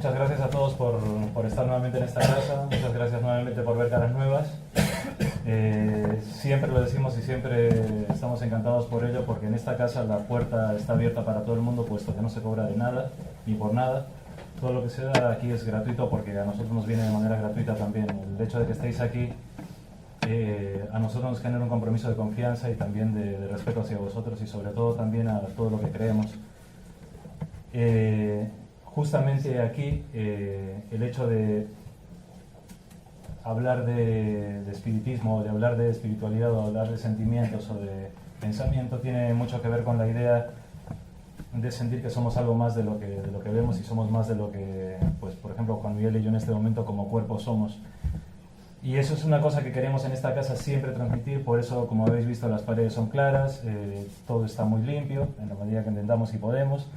muchas gracias a todos por estar nuevamente en esta casa, muchas gracias nuevamente por ver caras nuevas. Siempre lo decimos y siempre estamos encantados por ello, porque en esta casa la puerta está abierta para todo el mundo, puesto que no se cobra de nada, ni por nada. Todo lo que se da aquí es gratuito, porque a nosotros nos viene de manera gratuita también. El hecho de que estéis aquí a nosotros nos genera un compromiso de confianza y también de respeto hacia vosotros, y sobre todo también a todo lo que creemos. Justamente aquí el hecho de hablar de espiritismo, de hablar de espiritualidad, o hablar de sentimientos o de pensamiento, tiene mucho que ver con la idea de sentir que somos algo más de lo que vemos, y somos más de lo que, pues, por ejemplo, Juan Miguel y yo en este momento como cuerpo somos. Y eso es una cosa que queremos en esta casa siempre transmitir. Por eso, como habéis visto, las paredes son claras, todo está muy limpio, en la medida que intentamos y podemos.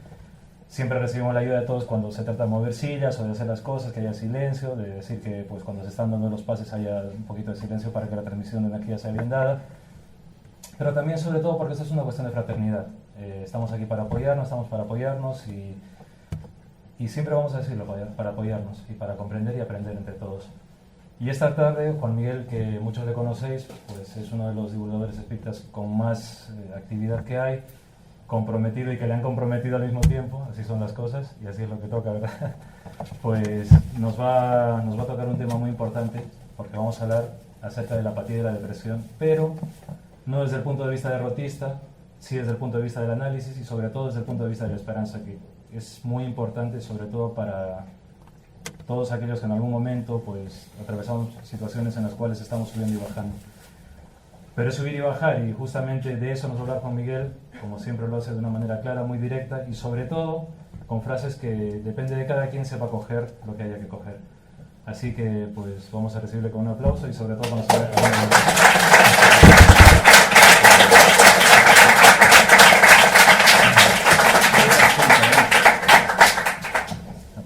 Siempre recibimos la ayuda de todos cuando se trata de mover sillas o de hacer las cosas, que haya silencio, de decir que, pues, cuando se están dando los pases haya un poquito de silencio para que la transmisión de energía sea bien dada. Pero también, sobre todo, porque esto es una cuestión de fraternidad. Estamos aquí para apoyarnos, estamos para apoyarnos, y siempre vamos a decirlo, para apoyarnos y para comprender y aprender entre todos. Y esta tarde, Juan Miguel, que muchos le conocéis, pues es uno de los divulgadores espíritas con más actividad que hay, comprometido y que le han comprometido al mismo tiempo, así son las cosas y así es lo que toca, ¿verdad? Pues nos va a tocar un tema muy importante, porque vamos a hablar acerca de la apatía y de la depresión, pero no desde el punto de vista derrotista, sí desde el punto de vista del análisis, y sobre todo desde el punto de vista de la esperanza, que es muy importante, sobre todo para todos aquellos que en algún momento, pues, atravesamos situaciones en las cuales estamos subiendo y bajando. Pero es subir y bajar, y justamente de eso nos va a hablar Juan Miguel, como siempre lo hace de una manera clara, muy directa, y sobre todo con frases que depende de cada quien sepa coger lo que haya que coger. Así que, pues, vamos a recibirle con un aplauso y sobre todo con la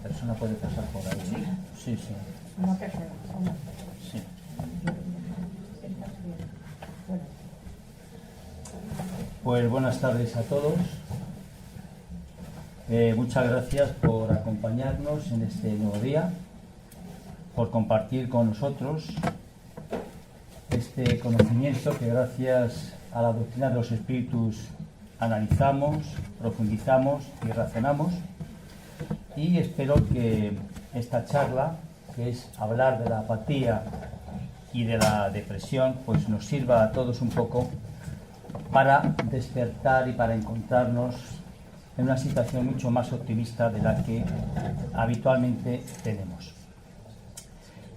persona puede pasar por ahí. Sí, sí, sí. Una persona. Sí. Pues buenas tardes a todos. Muchas gracias por acompañarnos en este nuevo día, por compartir con nosotros este conocimiento que, gracias a la doctrina de los espíritus, analizamos, profundizamos y razonamos. Y espero que esta charla, que es hablar de la apatía y de la depresión, pues nos sirva a todos un poco para despertar y para encontrarnos en una situación mucho más optimista de la que habitualmente tenemos.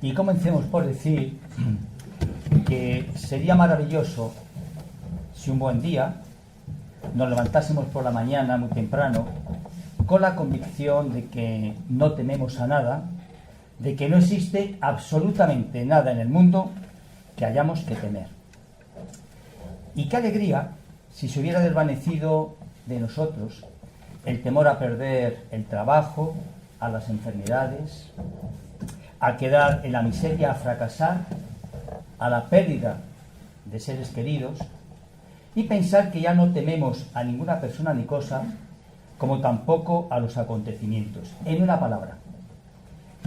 Y comencemos por decir que sería maravilloso si un buen día nos levantásemos por la mañana muy temprano con la convicción de que no tememos a nada, de que no existe absolutamente nada en el mundo que hayamos que temer. Y qué alegría si se hubiera desvanecido de nosotros el temor a perder el trabajo, a las enfermedades, a quedar en la miseria, a fracasar, a la pérdida de seres queridos, y pensar que ya no tememos a ninguna persona ni cosa, como tampoco a los acontecimientos. En una palabra,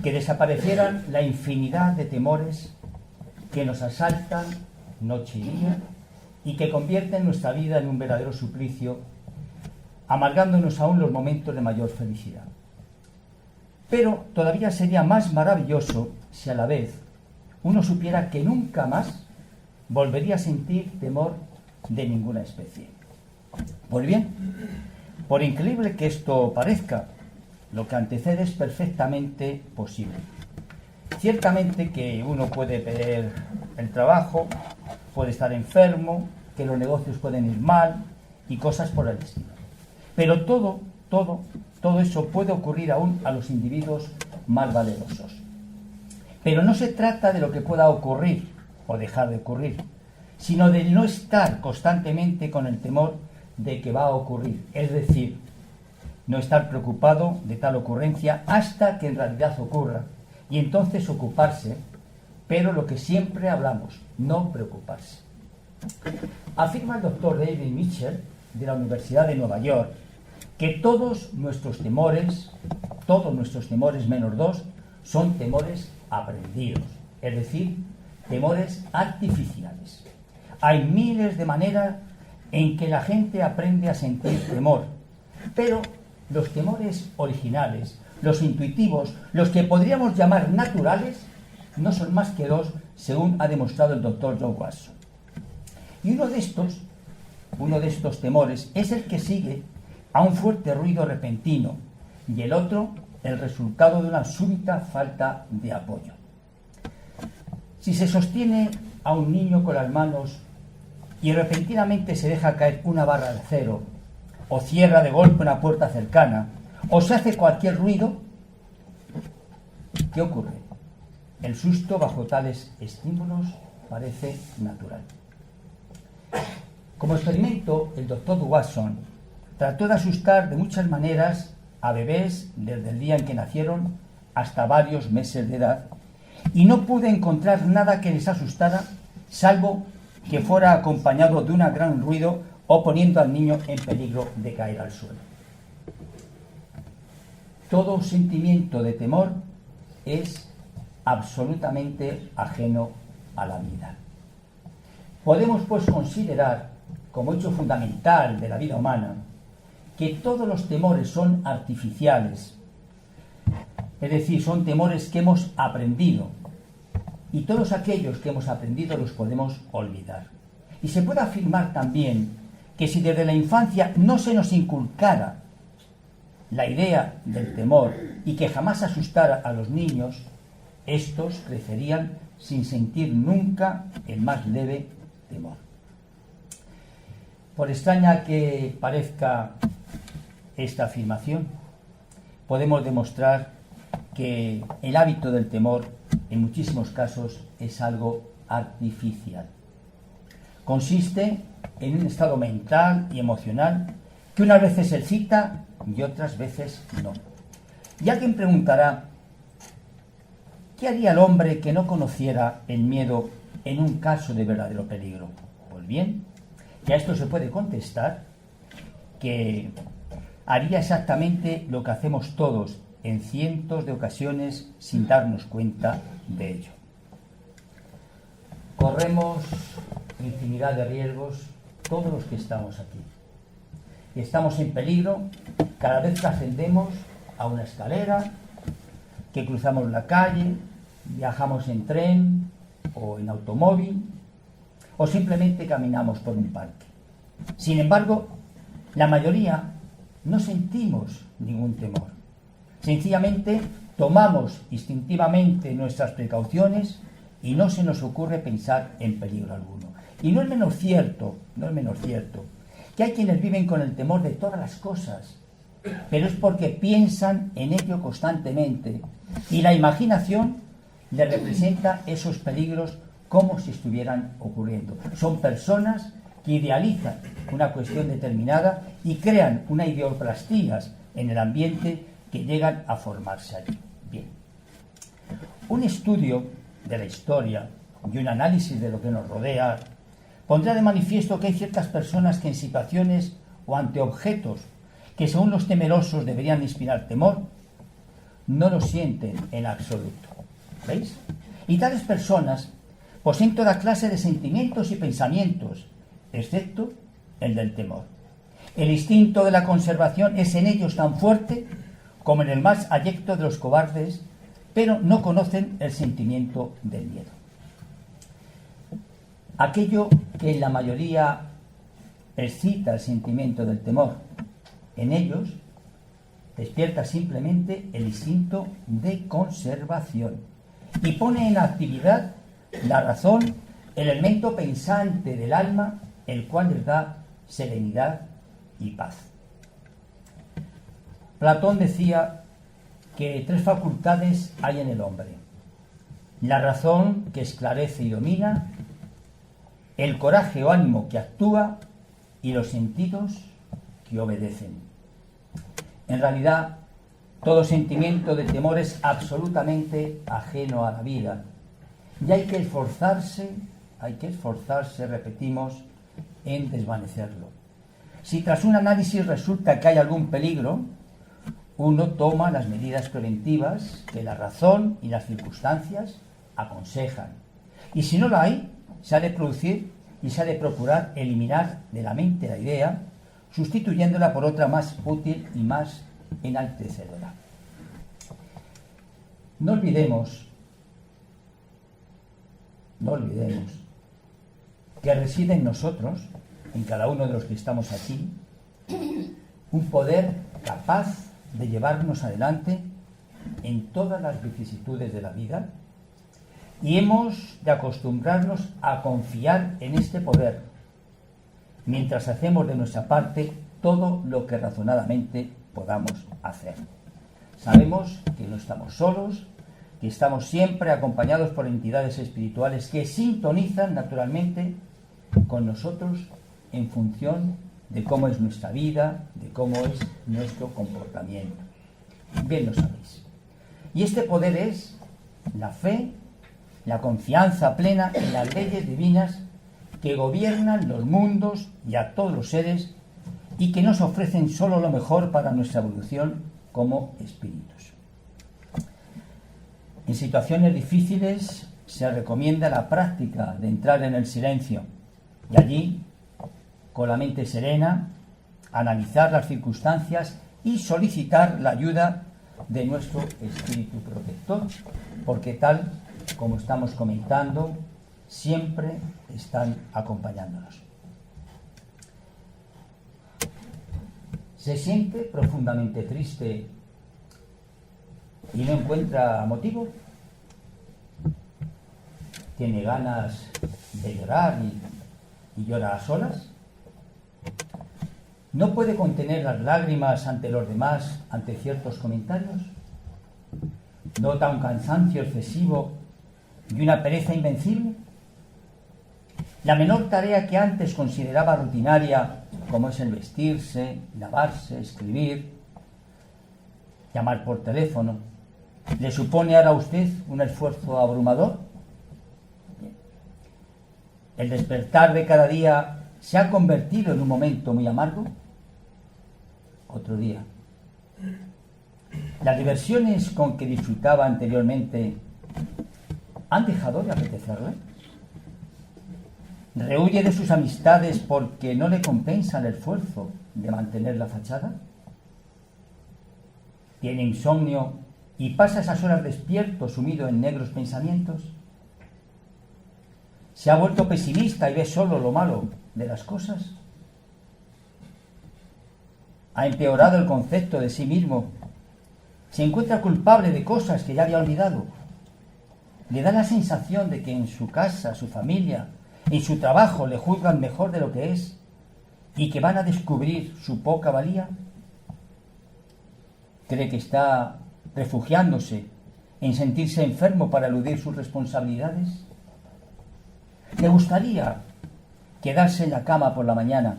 que desaparecieran la infinidad de temores que nos asaltan noche y día y que convierten nuestra vida en un verdadero suplicio, amargándonos aún los momentos de mayor felicidad. Pero todavía sería más maravilloso si a la vez uno supiera que nunca más volvería a sentir temor de ninguna especie. Pues bien, por increíble que esto parezca, lo que antecede es perfectamente posible. Ciertamente que uno puede perder el trabajo, puede estar enfermo, que los negocios pueden ir mal y cosas por el estilo. Pero todo eso puede ocurrir aún a los individuos más valerosos. Pero no se trata de lo que pueda ocurrir o dejar de ocurrir, sino de no estar constantemente con el temor de que va a ocurrir, es decir, no estar preocupado de tal ocurrencia hasta que en realidad ocurra, y entonces ocuparse, pero lo que siempre hablamos, no preocuparse. Afirma el doctor David Mitchell, de la Universidad de Nueva York, que todos nuestros temores menos dos, son temores aprendidos, es decir, temores artificiales. Hay miles de maneras en que la gente aprende a sentir temor, pero los temores originales, los intuitivos, los que podríamos llamar naturales, no son más que dos, según ha demostrado el doctor John Watson. Y uno de estos temores es el que sigue a un fuerte ruido repentino, y el otro, el resultado de una súbita falta de apoyo. Si se sostiene a un niño con las manos y repentinamente se deja caer una barra de acero, o cierra de golpe una puerta cercana, o se hace cualquier ruido, ¿qué ocurre? El susto bajo tales estímulos parece natural. Como experimento, el doctor Watson trató de asustar de muchas maneras a bebés desde el día en que nacieron hasta varios meses de edad, y no pude encontrar nada que les asustara, salvo que fuera acompañado de un gran ruido o poniendo al niño en peligro de caer al suelo. Todo sentimiento de temor es absolutamente ajeno a la vida. Podemos, pues, considerar como hecho fundamental de la vida humana que todos los temores son artificiales, es decir, son temores que hemos aprendido, y todos aquellos que hemos aprendido los podemos olvidar. Y se puede afirmar también que si desde la infancia no se nos inculcara la idea del temor y que jamás asustara a los niños, estos crecerían sin sentir nunca el más leve temor. Por extraña que parezca esta afirmación, podemos demostrar que el hábito del temor en muchísimos casos es algo artificial. Consiste en un estado mental y emocional que unas veces se excita y otras veces no. Y alguien preguntará, ¿qué haría el hombre que no conociera el miedo en un caso de verdadero peligro? Pues bien, que a esto se puede contestar que haría exactamente lo que hacemos todos en cientos de ocasiones sin darnos cuenta de ello. Corremos infinidad de riesgos todos los que estamos aquí. Y estamos en peligro cada vez que ascendemos a una escalera, que cruzamos la calle, viajamos en tren o en automóvil, o simplemente caminamos por un parque. Sin embargo, la mayoría no sentimos ningún temor. Sencillamente tomamos instintivamente nuestras precauciones y no se nos ocurre pensar en peligro alguno. Y no es menos cierto que hay quienes viven con el temor de todas las cosas, pero es porque piensan en ello constantemente y la imaginación les representa esos peligros como si estuvieran ocurriendo. Son personas que idealizan una cuestión determinada y crean unas ideoplastías en el ambiente que llegan a formarse allí. Bien. Un estudio de la historia y un análisis de lo que nos rodea pondrá de manifiesto que hay ciertas personas que en situaciones o ante objetos que según los temerosos deberían inspirar temor, no lo sienten en absoluto. ¿Veis? Y tales personas poseen toda clase de sentimientos y pensamientos, excepto el del temor. El instinto de la conservación es en ellos tan fuerte como en el más abyecto de los cobardes, pero no conocen el sentimiento del miedo. Aquello que en la mayoría excita el sentimiento del temor, en ellos despierta simplemente el instinto de conservación y pone en actividad la razón, el elemento pensante del alma, el cual les da serenidad y paz. Platón decía que 3 facultades hay en el hombre: la razón, que esclarece y domina, el coraje o ánimo que actúa, y los sentidos que obedecen. En realidad, todo sentimiento de temor es absolutamente ajeno a la vida, y hay que esforzarse, repetimos, en desvanecerlo. Si tras un análisis resulta que hay algún peligro, uno toma las medidas preventivas que la razón y las circunstancias aconsejan. Y si no la hay, se ha de producir y se ha de procurar eliminar de la mente la idea, sustituyéndola por otra más útil y más enaltecedora. No olvidemos que reside en nosotros, en cada uno de los que estamos aquí, un poder capaz de llevarnos adelante en todas las vicisitudes de la vida, y hemos de acostumbrarnos a confiar en este poder mientras hacemos de nuestra parte todo lo que razonadamente podamos hacer. Sabemos que no estamos solos, que estamos siempre acompañados por entidades espirituales que sintonizan naturalmente con nosotros en función de cómo es nuestra vida, de cómo es nuestro comportamiento. Bien lo sabéis. Y este poder es la fe, la confianza plena en las leyes divinas que gobiernan los mundos y a todos los seres y que nos ofrecen solo lo mejor para nuestra evolución como espíritus. En situaciones difíciles se recomienda la práctica de entrar en el silencio y allí, con la mente serena, analizar las circunstancias y solicitar la ayuda de nuestro espíritu protector, porque tal como estamos comentando, siempre están acompañándonos. Se siente profundamente triste y no encuentra motivo. Tiene ganas de llorar y llora a solas. No puede contener las lágrimas ante los demás, ante ciertos comentarios. Nota un cansancio excesivo y una pereza invencible. La menor tarea que antes consideraba rutinaria, como es el vestirse, lavarse, escribir, llamar por teléfono, ¿le supone ahora a usted un esfuerzo abrumador? ¿El despertar de cada día se ha convertido en un momento muy amargo? Otro día. ¿Las diversiones con que disfrutaba anteriormente han dejado de apetecerle? ¿Rehuye de sus amistades porque no le compensa el esfuerzo de mantener la fachada? ¿Tiene insomnio y pasa esas horas despierto, sumido en negros pensamientos? ¿Se ha vuelto pesimista y ve solo lo malo de las cosas? ¿Ha empeorado el concepto de sí mismo? ¿Se encuentra culpable de cosas que ya había olvidado? ¿Le da la sensación de que en su casa, su familia, en su trabajo le juzgan mejor de lo que es y que van a descubrir su poca valía? ¿Cree que está refugiándose en sentirse enfermo para eludir sus responsabilidades? ¿Le gustaría quedarse en la cama por la mañana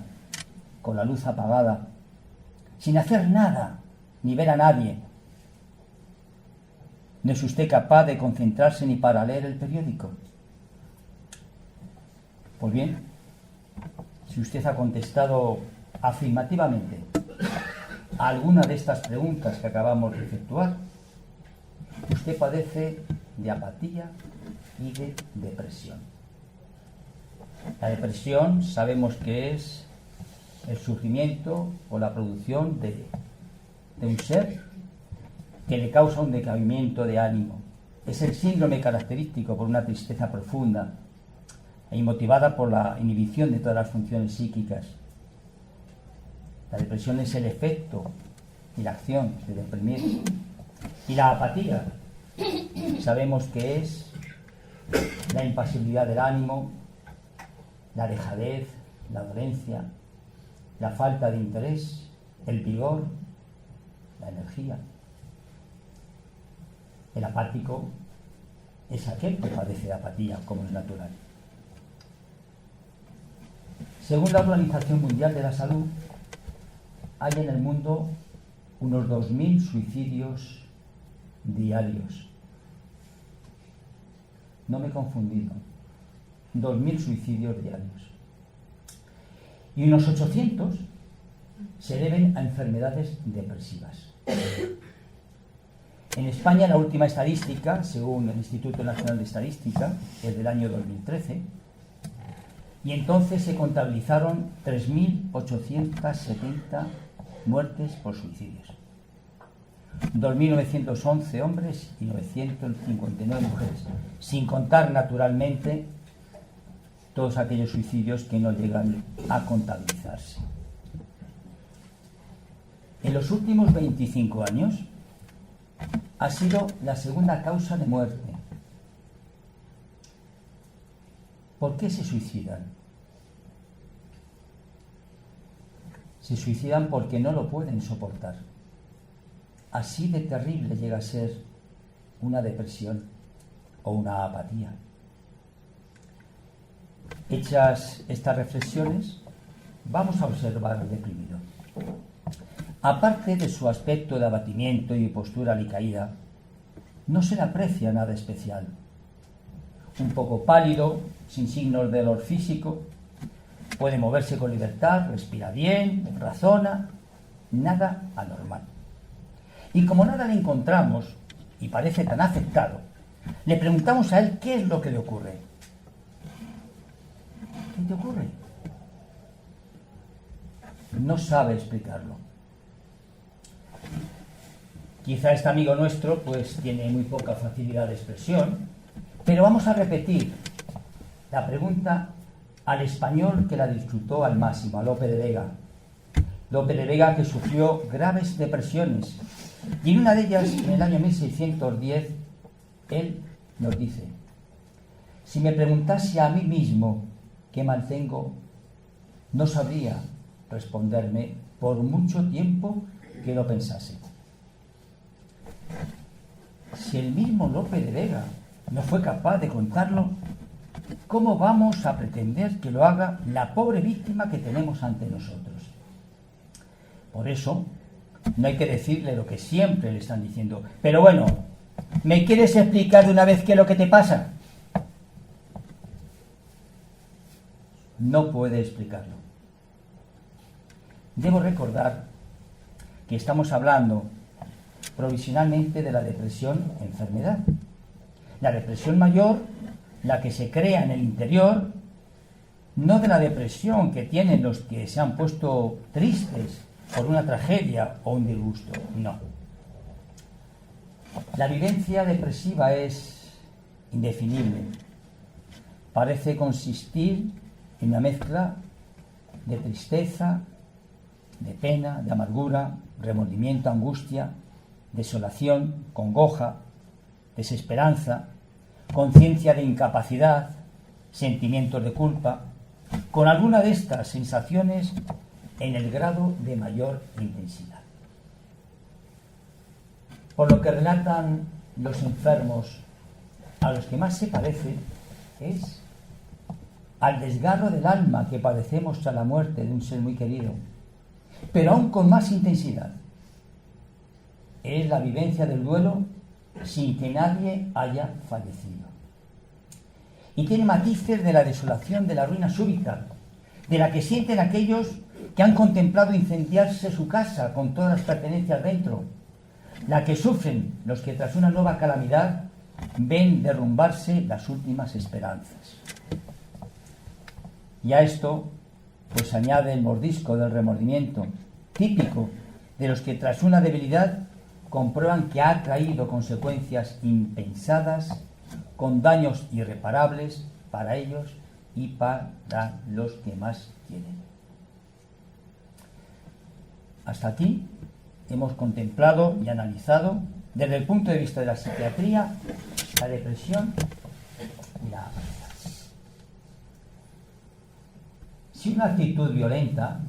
con la luz apagada, sin hacer nada ni ver a nadie? ¿No es usted capaz de concentrarse ni para leer el periódico? Pues bien, si usted ha contestado afirmativamente a alguna de estas preguntas que acabamos de efectuar, usted padece de apatía y de depresión. La depresión sabemos que es el surgimiento o la producción de un ser que le causa un decaimiento de ánimo. Es el síndrome característico por una tristeza profunda y motivada por la inhibición de todas las funciones psíquicas. La depresión es el efecto y la acción de deprimir. Y la apatía sabemos que es la impasibilidad del ánimo, la dejadez, la dolencia, la falta de interés, el vigor, la energía. El apático es aquel que padece de apatía, como es natural. Según la Organización Mundial de la Salud, hay en el mundo unos 2.000 suicidios diarios. No me he confundido. 2.000 suicidios diarios. Y unos 800 se deben a enfermedades depresivas. En España, la última estadística, según el Instituto Nacional de Estadística, es del año 2013, y entonces se contabilizaron 3.870 muertes por suicidios. 2.911 hombres y 959 mujeres, sin contar naturalmente todos aquellos suicidios que no llegan a contabilizarse. En los últimos 25 años ha sido la segunda causa de muerte. ¿Por qué se suicidan? Se suicidan porque no lo pueden soportar. Así de terrible llega a ser una depresión o una apatía. Hechas estas reflexiones, vamos a observar al deprimido. Aparte de su aspecto de abatimiento y postura alicaída, no se le aprecia nada especial. Un poco pálido, sin signos de dolor físico, puede moverse con libertad, respira bien, razona, nada anormal. Y como nada le encontramos y parece tan afectado, le preguntamos a él qué es lo que le ocurre. ¿Qué te ocurre? No sabe explicarlo. Quizá este amigo nuestro pues tiene muy poca facilidad de expresión, pero vamos a repetir la pregunta al español que la disfrutó al máximo, a Lope de Vega. Lope de Vega, que sufrió graves depresiones, y en una de ellas, en el año 1610, él nos dice: si me preguntase a mí mismo qué mal tengo, no sabría responderme por mucho tiempo que lo pensase. Si el mismo Lope de Vega no fue capaz de contarlo, ¿cómo vamos a pretender que lo haga la pobre víctima que tenemos ante nosotros? Por eso, no hay que decirle lo que siempre le están diciendo. Pero bueno, ¿me quieres explicar de una vez qué es lo que te pasa? No puede explicarlo. Debo recordar que estamos hablando provisionalmente de la depresión enfermedad. La depresión mayor, la que se crea en el interior, no de la depresión que tienen los que se han puesto tristes por una tragedia o un disgusto, no. La vivencia depresiva es indefinible. Parece consistir en una mezcla de tristeza, de pena, de amargura, remordimiento, angustia, desolación, congoja, desesperanza, conciencia de incapacidad, sentimientos de culpa, con alguna de estas sensaciones en el grado de mayor intensidad. Por lo que relatan los enfermos, a los que más se parece es al desgarro del alma que padecemos tras la muerte de un ser muy querido, pero aún con más intensidad. Es la vivencia del duelo sin que nadie haya fallecido. Y tiene matices de la desolación, de la ruina súbita, de la que sienten aquellos que han contemplado incendiarse su casa con todas las pertenencias dentro, la que sufren los que tras una nueva calamidad ven derrumbarse las últimas esperanzas. Y a esto pues añade el mordisco del remordimiento, típico de los que tras una debilidad comprueban que ha traído consecuencias impensadas, con daños irreparables para ellos y para los que más quieren. Hasta aquí hemos contemplado y analizado desde el punto de vista de la psiquiatría la depresión y la apatía. Si una actitud violenta,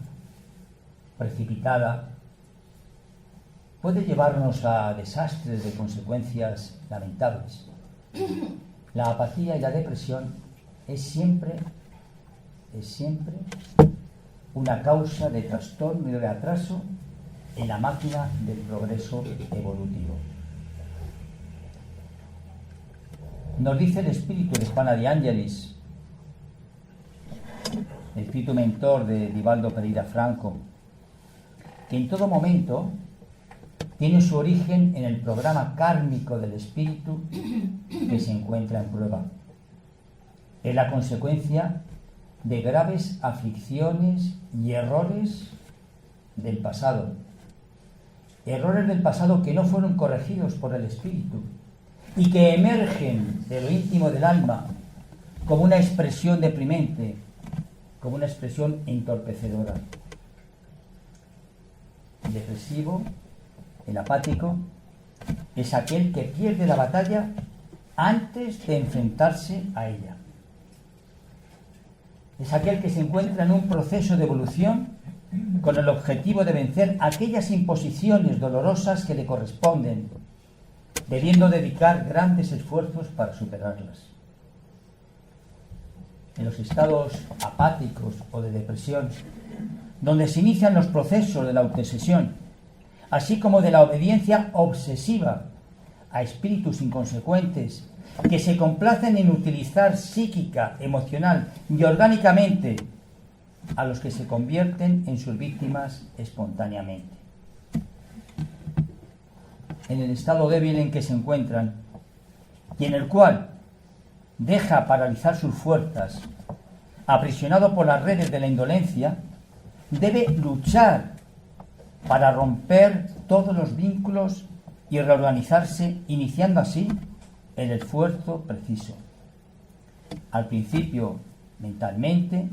precipitada, puede llevarnos a desastres de consecuencias lamentables, la apatía y la depresión es siempre una causa de trastorno y de atraso en la máquina del progreso evolutivo. Nos dice el espíritu de Juana de Ángelis, el espíritu mentor de Divaldo Pereira Franco, que en todo momento tiene su origen en el programa kármico del espíritu que se encuentra en prueba. Es la consecuencia de graves aflicciones y errores del pasado. Errores del pasado que no fueron corregidos por el espíritu y que emergen de lo íntimo del alma como una expresión deprimente, como una expresión entorpecedora. El depresivo, el apático, es aquel que pierde la batalla antes de enfrentarse a ella. Es aquel que se encuentra en un proceso de evolución con el objetivo de vencer aquellas imposiciones dolorosas que le corresponden, debiendo dedicar grandes esfuerzos para superarlas. En los estados apáticos o de depresión, donde se inician los procesos de la autoobsesión, así como de la obediencia obsesiva a espíritus inconsecuentes que se complacen en utilizar psíquica, emocional y orgánicamente a los que se convierten en sus víctimas espontáneamente. En el estado débil en que se encuentran y en el cual deja paralizar sus fuerzas, aprisionado por las redes de la indolencia, debe luchar para romper todos los vínculos y reorganizarse, iniciando así el esfuerzo preciso. Al principio mentalmente,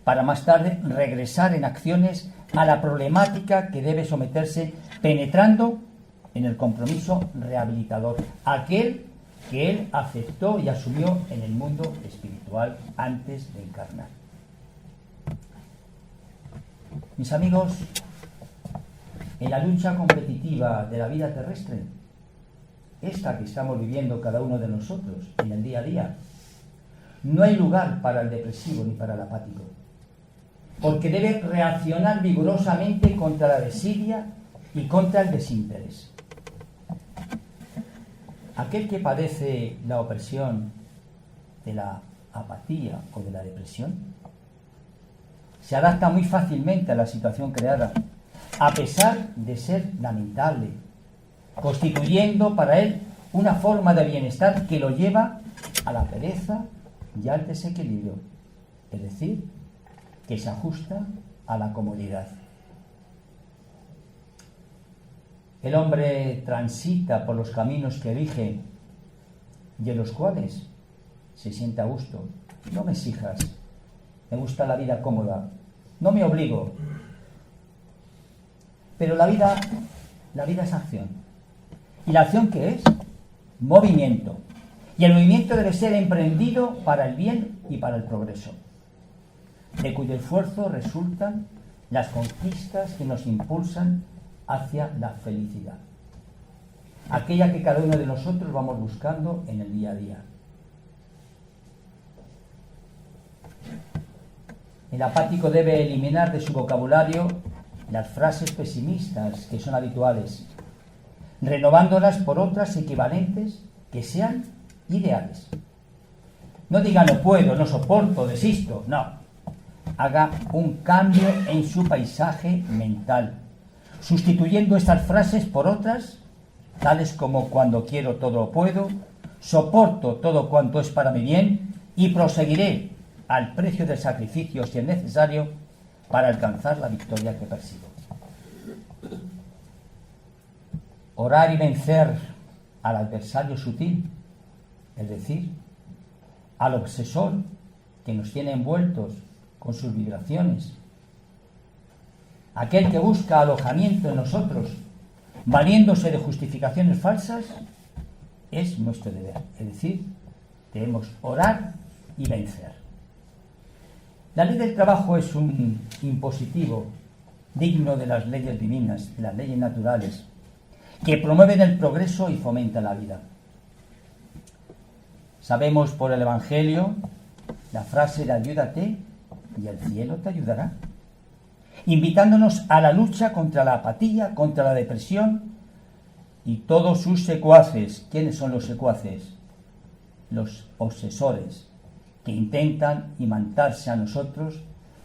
para más tarde regresar en acciones a la problemática que debe someterse, penetrando en el compromiso rehabilitador, aquel que él aceptó y asumió en el mundo espiritual antes de encarnar. Mis amigos, en la lucha competitiva de la vida terrestre, esta que estamos viviendo cada uno de nosotros en el día a día, no hay lugar para el depresivo ni para el apático, porque debe reaccionar vigorosamente contra la desidia y contra el desinterés. Aquel que padece la opresión de la apatía o de la depresión se adapta muy fácilmente a la situación creada, a pesar de ser lamentable, constituyendo para él una forma de bienestar que lo lleva a la pereza y al desequilibrio, es decir, que se ajusta a la comodidad. El hombre transita por los caminos que elige y en los cuales se siente a gusto. No me exijas, me gusta la vida cómoda, no me obligo. Pero la vida es acción. ¿Y la acción qué es? Movimiento. Y el movimiento debe ser emprendido para el bien y para el progreso, de cuyo esfuerzo resultan las conquistas que nos impulsan hacia la felicidad, aquella que cada uno de nosotros vamos buscando en el día a día. El apático debe eliminar de su vocabulario las frases pesimistas que son habituales, renovándolas por otras equivalentes que sean ideales. No diga no puedo, no soporto, desisto, no. Haga un cambio en su paisaje mental, sustituyendo estas frases por otras, tales como cuando quiero todo lo puedo, soporto todo cuanto es para mi bien y proseguiré al precio del sacrificio si es necesario para alcanzar la victoria que persigo. Orar y vencer al adversario sutil, es decir, al obsesor que nos tiene envueltos con sus vibraciones, aquel que busca alojamiento en nosotros, valiéndose de justificaciones falsas, es nuestro deber. Es decir, debemos orar y vencer. La ley del trabajo es un impositivo digno de las leyes divinas, de las leyes naturales, que promueven el progreso y fomentan la vida. Sabemos por el Evangelio la frase de ayúdate y el cielo te ayudará, invitándonos a la lucha contra la apatía, contra la depresión y todos sus secuaces. ¿Quiénes son los secuaces? Los obsesores, que intentan imantarse a nosotros,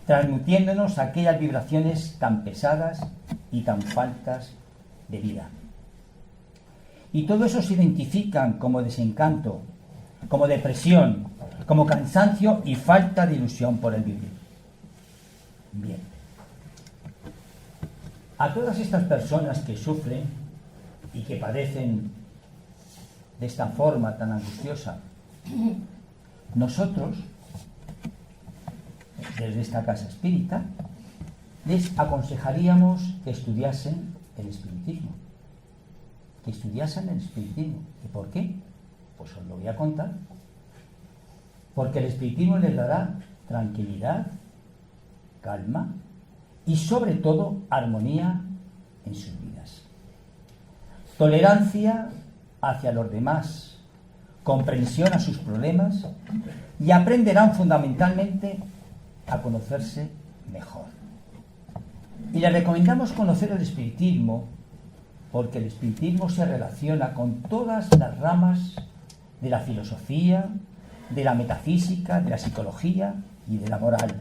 transmitiéndonos aquellas vibraciones tan pesadas y tan faltas de vida. Y todo eso se identifican como desencanto, como depresión, como cansancio y falta de ilusión por el vivir. Bien. A todas estas personas que sufren y que padecen de esta forma tan angustiosa, nosotros, desde esta casa espírita, les aconsejaríamos que estudiasen el espiritismo. Que estudiasen el espiritismo. ¿Y por qué? Pues os lo voy a contar. Porque el espiritismo les dará tranquilidad, calma y sobre todo armonía en sus vidas. Tolerancia hacia los demás, comprensión a sus problemas y aprenderán fundamentalmente a conocerse mejor. Y les recomendamos conocer el espiritismo porque el espiritismo se relaciona con todas las ramas de la filosofía, de la metafísica, de la psicología y de la moral.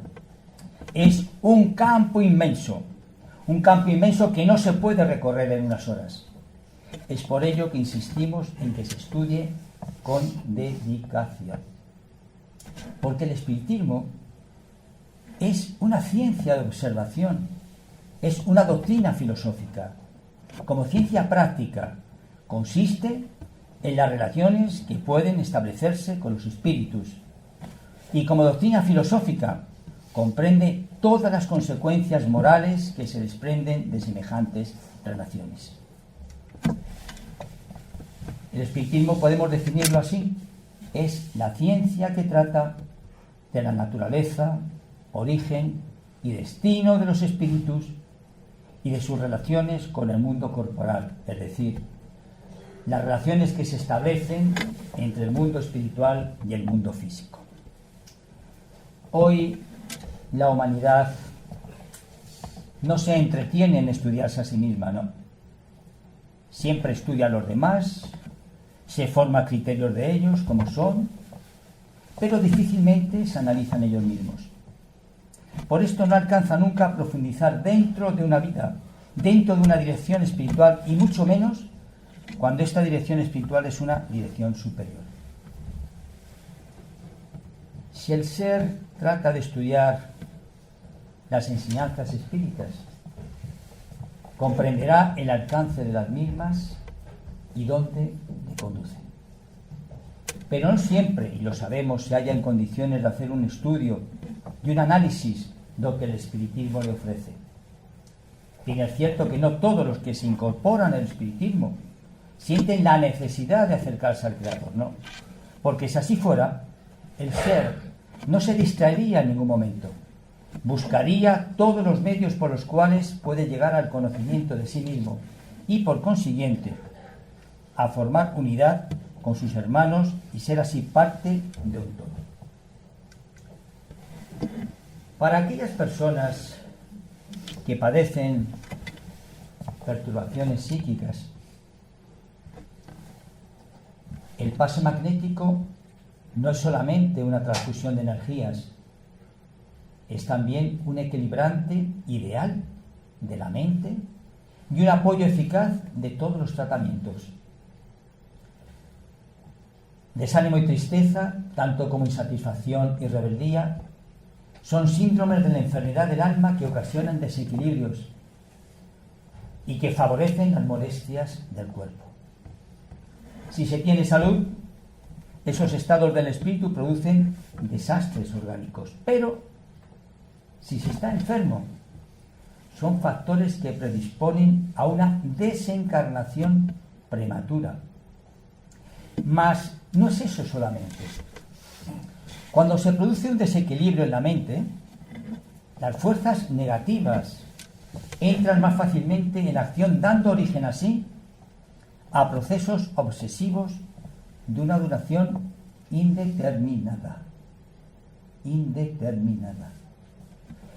Es un campo inmenso que no se puede recorrer en unas horas. Es por ello que insistimos en que se estudie con dedicación. Porque el espiritismo es una ciencia de observación, es una doctrina filosófica. Como ciencia práctica, consiste en las relaciones que pueden establecerse con los espíritus. Y como doctrina filosófica, comprende todas las consecuencias morales que se desprenden de semejantes relaciones. El espiritismo, podemos definirlo así, es la ciencia que trata de la naturaleza, origen y destino de los espíritus y de sus relaciones con el mundo corporal, es decir, las relaciones que se establecen entre el mundo espiritual y el mundo físico. Hoy la humanidad no se entretiene en estudiarse a sí misma, no. Siempre estudia a los demás, se forma criterios de ellos, como son, pero difícilmente se analizan ellos mismos. Por esto no alcanza nunca a profundizar dentro de una vida, dentro de una dirección espiritual, y mucho menos cuando esta dirección espiritual es una dirección superior. Si el ser trata de estudiar las enseñanzas espíritas, comprenderá el alcance de las mismas y dónde le conducen. Pero no siempre, y lo sabemos, se halla en condiciones de hacer un estudio y un análisis de lo que el espiritismo le ofrece. Bien, es cierto que no todos los que se incorporan al espiritismo sienten la necesidad de acercarse al Creador, no. Porque si así fuera, el ser no se distraería en ningún momento. Buscaría todos los medios por los cuales puede llegar al conocimiento de sí mismo y, por consiguiente, a formar unidad con sus hermanos y ser así parte de un todo. Para aquellas personas que padecen perturbaciones psíquicas, el pase magnético no es solamente una transfusión de energías, es también un equilibrante ideal de la mente y un apoyo eficaz de todos los tratamientos. Desánimo y tristeza, tanto como insatisfacción y rebeldía, son síndromes de la enfermedad del alma que ocasionan desequilibrios y que favorecen las molestias del cuerpo. Si se tiene salud, esos estados del espíritu producen desastres orgánicos, pero si se está enfermo, son factores que predisponen a una desencarnación prematura. Mas no es eso solamente. Cuando se produce un desequilibrio en la mente, las fuerzas negativas entran más fácilmente en acción, dando origen así a procesos obsesivos de una duración indeterminada.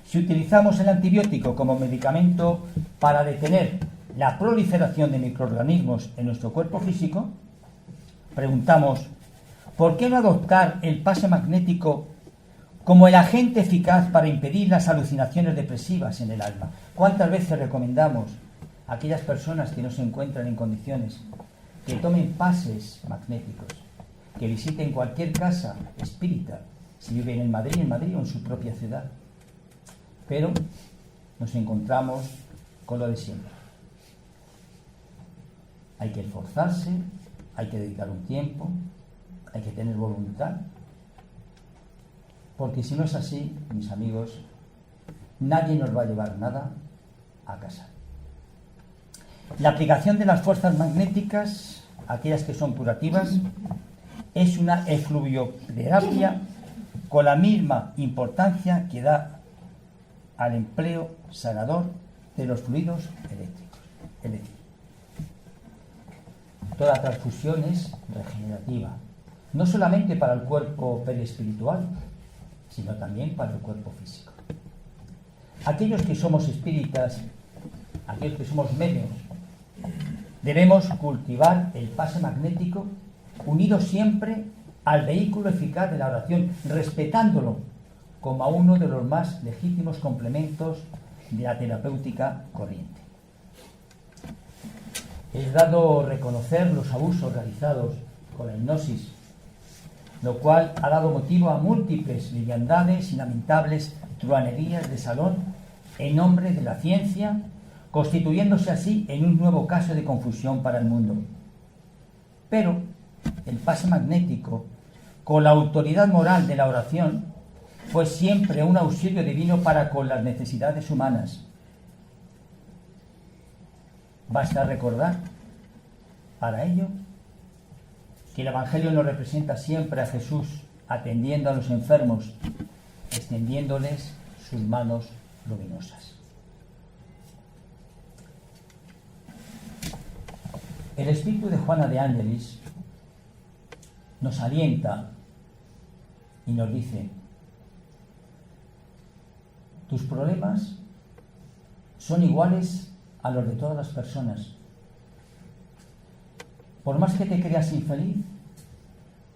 Si utilizamos el antibiótico como medicamento para detener la proliferación de microorganismos en nuestro cuerpo físico, preguntamos, ¿por qué no adoptar el pase magnético como el agente eficaz para impedir las alucinaciones depresivas en el alma? ¿Cuántas veces recomendamos aquellas personas que no se encuentran en condiciones, que tomen pases magnéticos, que visiten cualquier casa espírita, si viven en Madrid o en su propia ciudad. Pero nos encontramos con lo de siempre. Hay que esforzarse, hay que dedicar un tiempo, hay que tener voluntad, porque si no es así, mis amigos, nadie nos va a llevar nada a casa. La aplicación de las fuerzas magnéticas, aquellas que son curativas, es una efluvioterapia con la misma importancia que da al empleo sanador de los fluidos eléctricos. Toda transfusión es regenerativa, no solamente para el cuerpo periespiritual, sino también para el cuerpo físico. Aquellos que somos espíritas, aquellos que somos medios, debemos cultivar el pase magnético unido siempre al vehículo eficaz de la oración, respetándolo como a uno de los más legítimos complementos de la terapéutica corriente. Es dado reconocer los abusos realizados con la hipnosis, lo cual ha dado motivo a múltiples liviandades y lamentables truhanerías de salón en nombre de la ciencia, constituyéndose así en un nuevo caso de confusión para el mundo. Pero el pase magnético, con la autoridad moral de la oración, fue siempre un auxilio divino para con las necesidades humanas. Basta recordar, para ello, que el Evangelio nos representa siempre a Jesús atendiendo a los enfermos, extendiéndoles sus manos luminosas. El espíritu de Juana de Ángelis nos alienta y nos dice: tus problemas son iguales a los de todas las personas. Por más que te creas infeliz,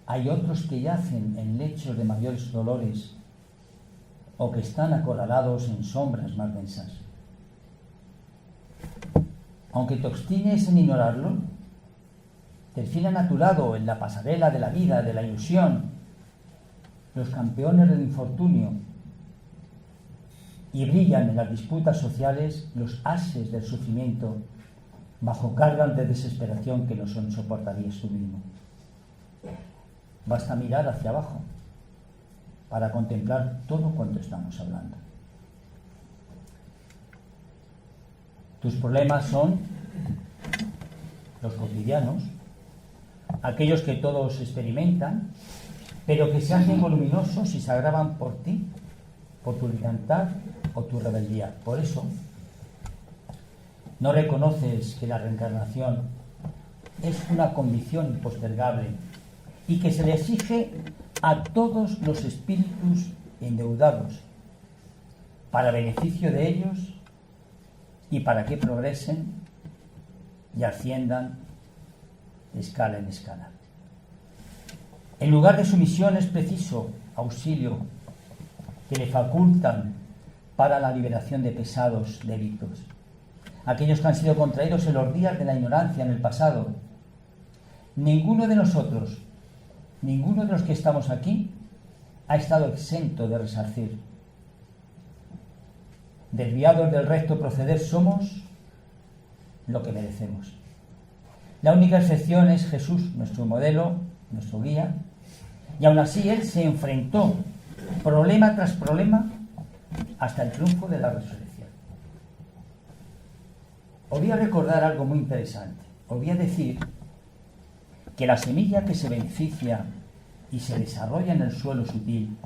hay otros que yacen en lechos de mayores dolores o que están acorralados en sombras más densas. Aunque te obstines en ignorarlo, desfilan a tu lado en la pasarela de la vida, de la ilusión, los campeones del infortunio, y brillan en las disputas sociales los ases del sufrimiento bajo cargas de desesperación que no son soportarías tú mismo. Basta mirar hacia abajo para contemplar todo cuanto estamos hablando. Tus problemas son los cotidianos, aquellos que todos experimentan, pero que se hacen voluminosos y se agravan por ti, por tu libertad o tu rebeldía. Por eso, no reconoces que la reencarnación es una condición impostergable y que se le exige a todos los espíritus endeudados para beneficio de ellos y para que progresen y asciendan de escala en escala. En lugar de sumisión es preciso auxilio que le facultan para la liberación de pesados delitos. Aquellos que han sido contraídos en los días de la ignorancia en el pasado. Ninguno de nosotros, ninguno de los que estamos aquí, ha estado exento de resarcir. Desviados del recto proceder somos lo que merecemos. La única excepción es Jesús, nuestro modelo, nuestro guía, y aún así Él se enfrentó problema tras problema hasta el triunfo de la resurrección. Os voy a recordar algo muy interesante. Os voy a decir que la semilla que se beneficia y se desarrolla en el suelo sutil,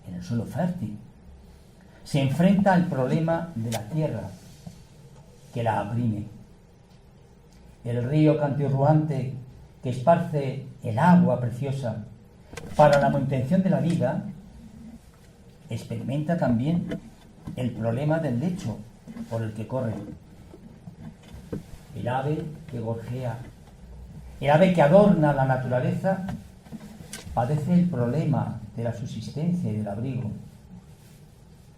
en el suelo fértil, se enfrenta al problema de la tierra que la oprime. El río cantirruante que esparce el agua preciosa para la manutención de la vida experimenta también el problema del lecho por el que corre. El ave que gorjea, el ave que adorna la naturaleza, padece el problema de la subsistencia y del abrigo.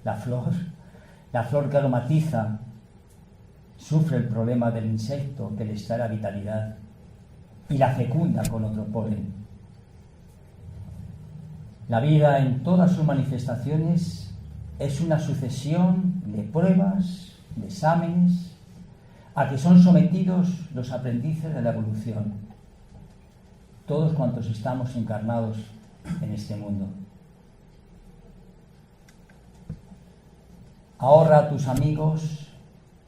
La flor que aromatiza sufre el problema del insecto que le extrae la vitalidad y la fecunda con otro polen. La vida en todas sus manifestaciones es una sucesión de pruebas, de exámenes, a que son sometidos los aprendices de la evolución, todos cuantos estamos encarnados en este mundo. Ahorra a tus amigos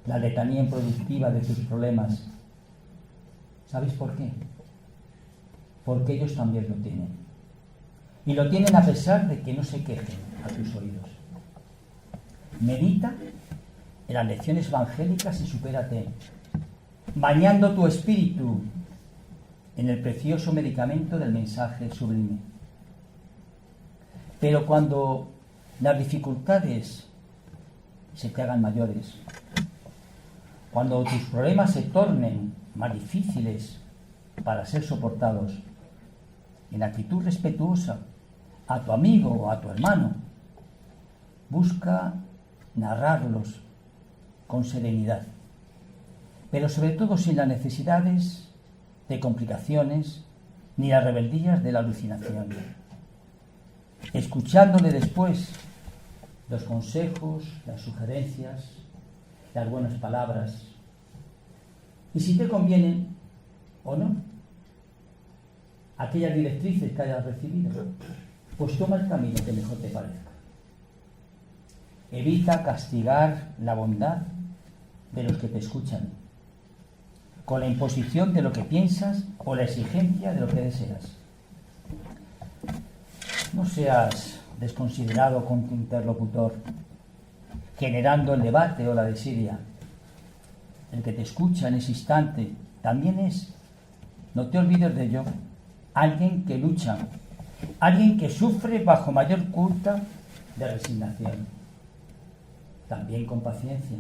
la letanía improductiva de tus problemas. ¿Sabéis por qué? Porque ellos también lo tienen. Y lo tienen a pesar de que no se quejen a tus oídos. Medita en las lecciones evangélicas y supérate, bañando tu espíritu en el precioso medicamento del mensaje sublime. Pero cuando las dificultades se te hagan mayores, cuando tus problemas se tornen más difíciles para ser soportados, en actitud respetuosa a tu amigo o a tu hermano, busca narrarlos con serenidad, pero sobre todo sin las necesidades de complicaciones ni las rebeldías de la alucinación, escuchándole después los consejos, las sugerencias, las buenas palabras, y si te convienen o no, aquellas directrices que hayas recibido, pues toma el camino que mejor te parezca. Evita castigar la bondad de los que te escuchan, con la imposición de lo que piensas o la exigencia de lo que deseas. No seas desconsiderado con tu interlocutor, generando el debate o la desidia. El que te escucha en ese instante también es, no te olvides de ello, alguien que lucha, alguien que sufre bajo mayor culpa de resignación, también con paciencia,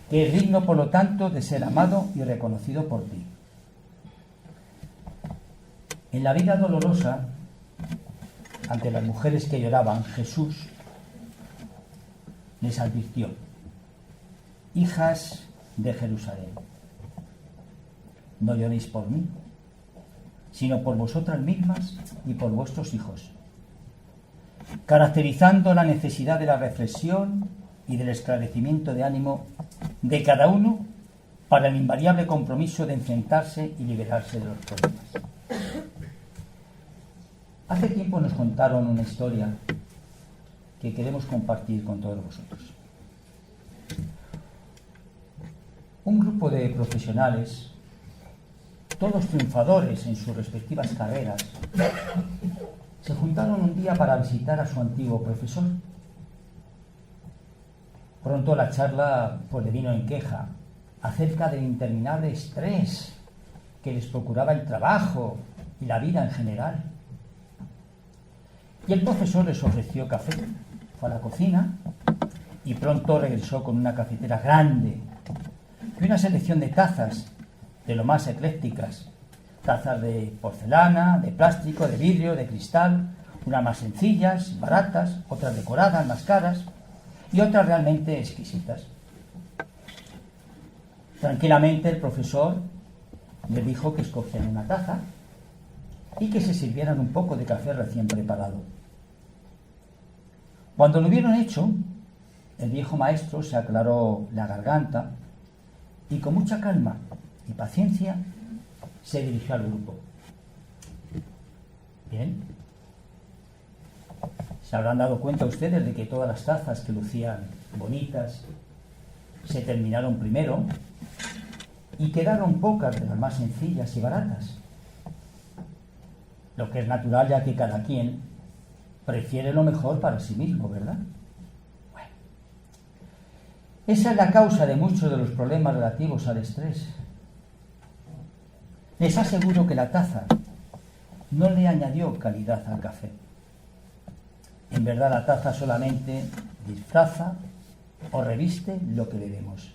que es digno, por lo tanto, de ser amado y reconocido por ti. En la vida dolorosa, ante las mujeres que lloraban, Jesús les advirtió: hijas de Jerusalén, no lloréis por mí, sino por vosotras mismas y por vuestros hijos, caracterizando la necesidad de la reflexión y del esclarecimiento de ánimo de cada uno para el invariable compromiso de enfrentarse y liberarse de los problemas. Hace tiempo nos contaron una historia que queremos compartir con todos vosotros. Un grupo de profesionales, todos triunfadores en sus respectivas carreras, se juntaron un día para visitar a su antiguo profesor. Pronto la charla pues le vino en queja acerca del interminable estrés que les procuraba el trabajo y la vida en general. Y el profesor les ofreció café. Fue a la cocina y pronto regresó con una cafetera grande y una selección de tazas de lo más eclécticas. Tazas de porcelana, de plástico, de vidrio, de cristal, unas más sencillas, baratas, otras decoradas, más caras y otras realmente exquisitas. Tranquilamente el profesor les dijo que escogieran una taza y que se sirvieran un poco de café recién preparado. Cuando lo hubieron hecho, el viejo maestro se aclaró la garganta y con mucha calma y paciencia se dirigió al grupo. Bien, se habrán dado cuenta ustedes de que todas las tazas que lucían bonitas se terminaron primero y quedaron pocas de las más sencillas y baratas. Lo que es natural, ya que cada quien prefiere lo mejor para sí mismo, ¿verdad? Bueno, esa es la causa de muchos de los problemas relativos al estrés. Les aseguro que la taza no le añadió calidad al café. En verdad, la taza solamente disfraza o reviste lo que bebemos.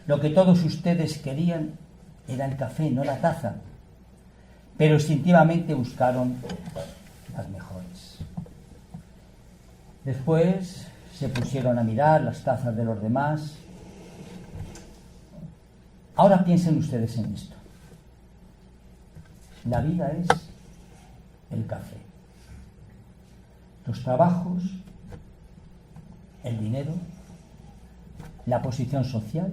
Lo que todos ustedes querían era el café, no la taza, pero instintivamente buscaron las mejores. Después se pusieron a mirar las tazas de los demás Ahora piensen ustedes en esto. La vida es el café. Los trabajos, el dinero, la posición social,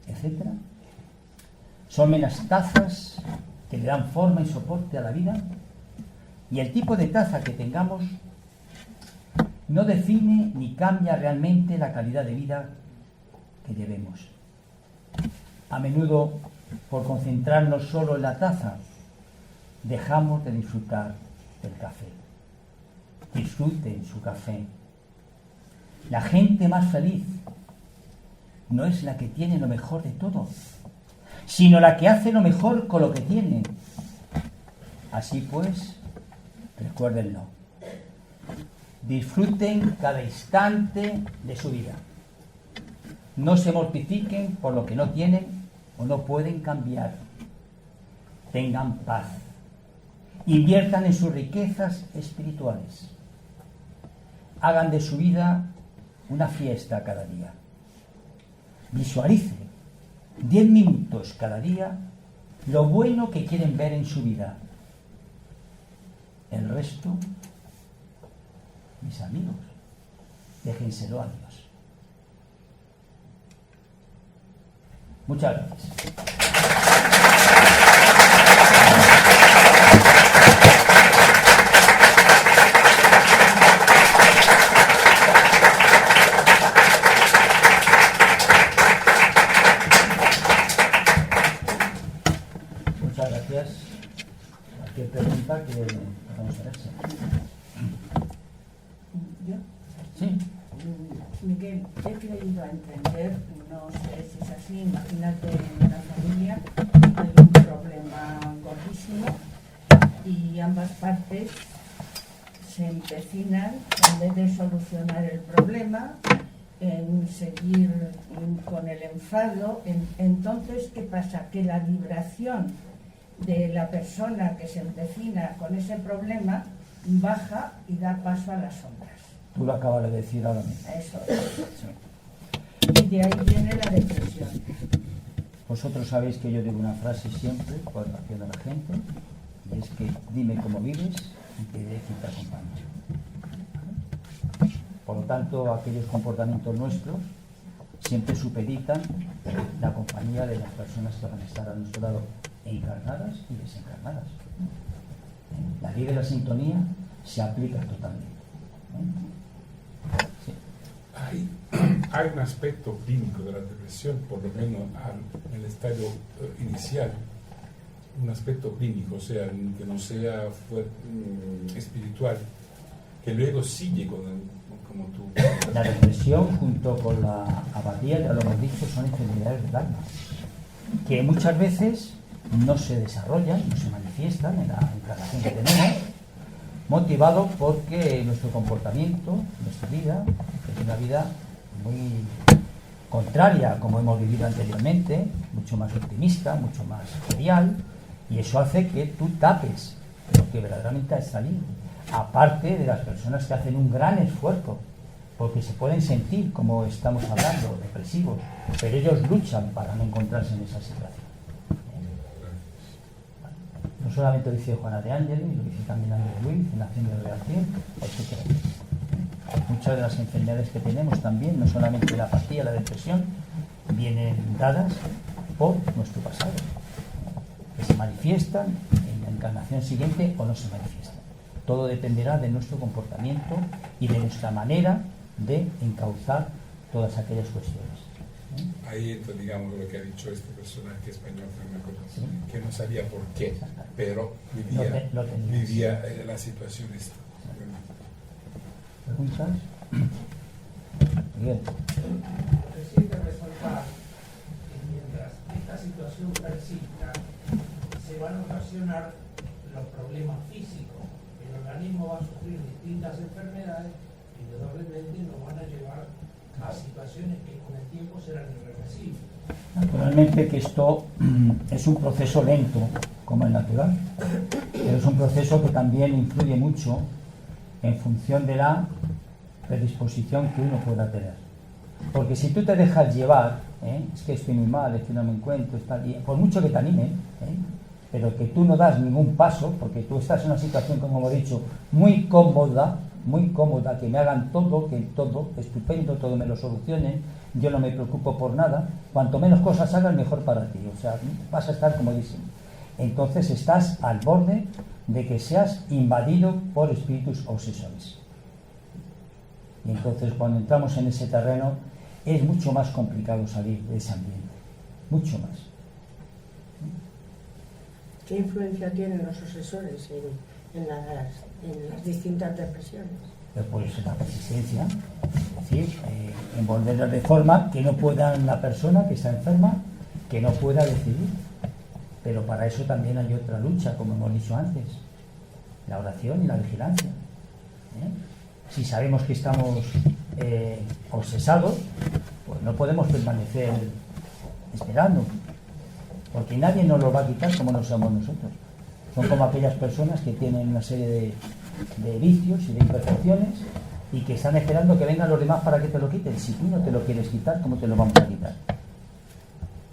etc. Son meras tazas que le dan forma y soporte a la vida, y el tipo de taza que tengamos no define ni cambia realmente la calidad de vida que llevemos. A menudo, por concentrarnos solo en la taza, dejamos de disfrutar del café. Disfruten su café. La gente más feliz no es la que tiene lo mejor de todo, sino la que hace lo mejor con lo que tiene. Así pues, recuérdenlo. Disfruten cada instante de su vida. No se mortifiquen por lo que no tienen o no pueden cambiar. Tengan paz. Inviertan en sus riquezas espirituales. Hagan de su vida una fiesta cada día. Visualicen 10 minutos cada día lo bueno que quieren ver en su vida. El resto, mis amigos, déjenselo a Dios. Muchas gracias. Muchas gracias. Cualquier pregunta que podamos hacerse. ¿Yo? Sí. Miguel, he creído entender, no sé si es así, imagínate en la familia hay un problema gordísimo y ambas partes se empecinan, en vez de solucionar el problema, en seguir con el enfado. Entonces, ¿qué pasa? Que la vibración de la persona que se empecina con ese problema baja y da paso a las sombras. Tú lo acabas de decir ahora mismo. Eso es. Sí. Y de ahí viene la depresión. Vosotros sabéis que yo digo una frase siempre cuando atiendo a la gente, y es que dime cómo vives y te diré quién te acompaña. Por lo tanto, aquellos comportamientos nuestros siempre supeditan la compañía de las personas que van a estar a nuestro lado, encarnadas y desencarnadas. La ley de la sintonía se aplica totalmente. Sí. Hay un aspecto clínico de la depresión, por lo menos en el estadio inicial, un aspecto clínico, o sea, que no sea espiritual, que luego sigue como tú. La depresión junto con la apatía, ya lo hemos dicho, son enfermedades del alma, que muchas veces no se desarrollan, no se manifiestan en la encarnación que tenemos, motivado porque nuestro comportamiento, nuestra vida, es una vida muy contraria como hemos vivido anteriormente, mucho más optimista, mucho más jovial, y eso hace que tú tapes lo que verdaderamente ha salido. Aparte de las personas que hacen un gran esfuerzo, porque se pueden sentir, como estamos hablando, depresivos, pero ellos luchan para no encontrarse en esa situación. No solamente lo dice Juana de Ángeles, lo dice también Andrés Luis en la Hacienda de Reacción, etc. Muchas de las enfermedades que tenemos también, no solamente la apatía, la depresión, vienen dadas por nuestro pasado, que se manifiestan en la encarnación siguiente o no se manifiestan. Todo dependerá de nuestro comportamiento y de nuestra manera de encauzar todas aquellas cuestiones. Ahí entra, digamos, lo que ha dicho este personaje español, Sí. que no sabía por qué, pero vivía la situación esta. ¿Preguntas? Bien. Reciente resaltar que mientras esta situación persista, se van a ocasionar los problemas físicos. El organismo va a sufrir distintas enfermedades y indudablemente nos van a llevar a situaciones que con el tiempo serán irreversibles. Naturalmente que esto es un proceso lento, como el natural, pero es un proceso que también influye mucho en función de la predisposición que uno pueda tener. Porque si tú te dejas llevar es que estoy muy mal, es que no me encuentro, y por mucho que te animen, pero que tú no das ningún paso, porque tú estás en una situación, como hemos dicho, muy cómoda, que me hagan todo, que todo, estupendo, todo me lo solucionen, yo no me preocupo por nada, cuanto menos cosas hagan, mejor para ti, o sea, vas a estar comodísimo. Entonces estás al borde de que seas invadido por espíritus obsesores. Y entonces cuando entramos en ese terreno es mucho más complicado salir de ese ambiente, mucho más. ¿Qué influencia tienen los obsesores en las distintas depresiones? Pues la persistencia, es decir, envolverla de forma que no pueda la persona que está enferma, que no pueda decidir. Pero para eso también hay otra lucha, como hemos dicho antes, la oración y la vigilancia. Si sabemos que estamos obsesados, pues no podemos permanecer esperando, porque nadie nos lo va a quitar como no somos nosotros. Son como aquellas personas que tienen una serie de vicios y de imperfecciones y que están esperando que vengan los demás para que te lo quiten. Si tú no te lo quieres quitar, ¿cómo te lo vamos a quitar?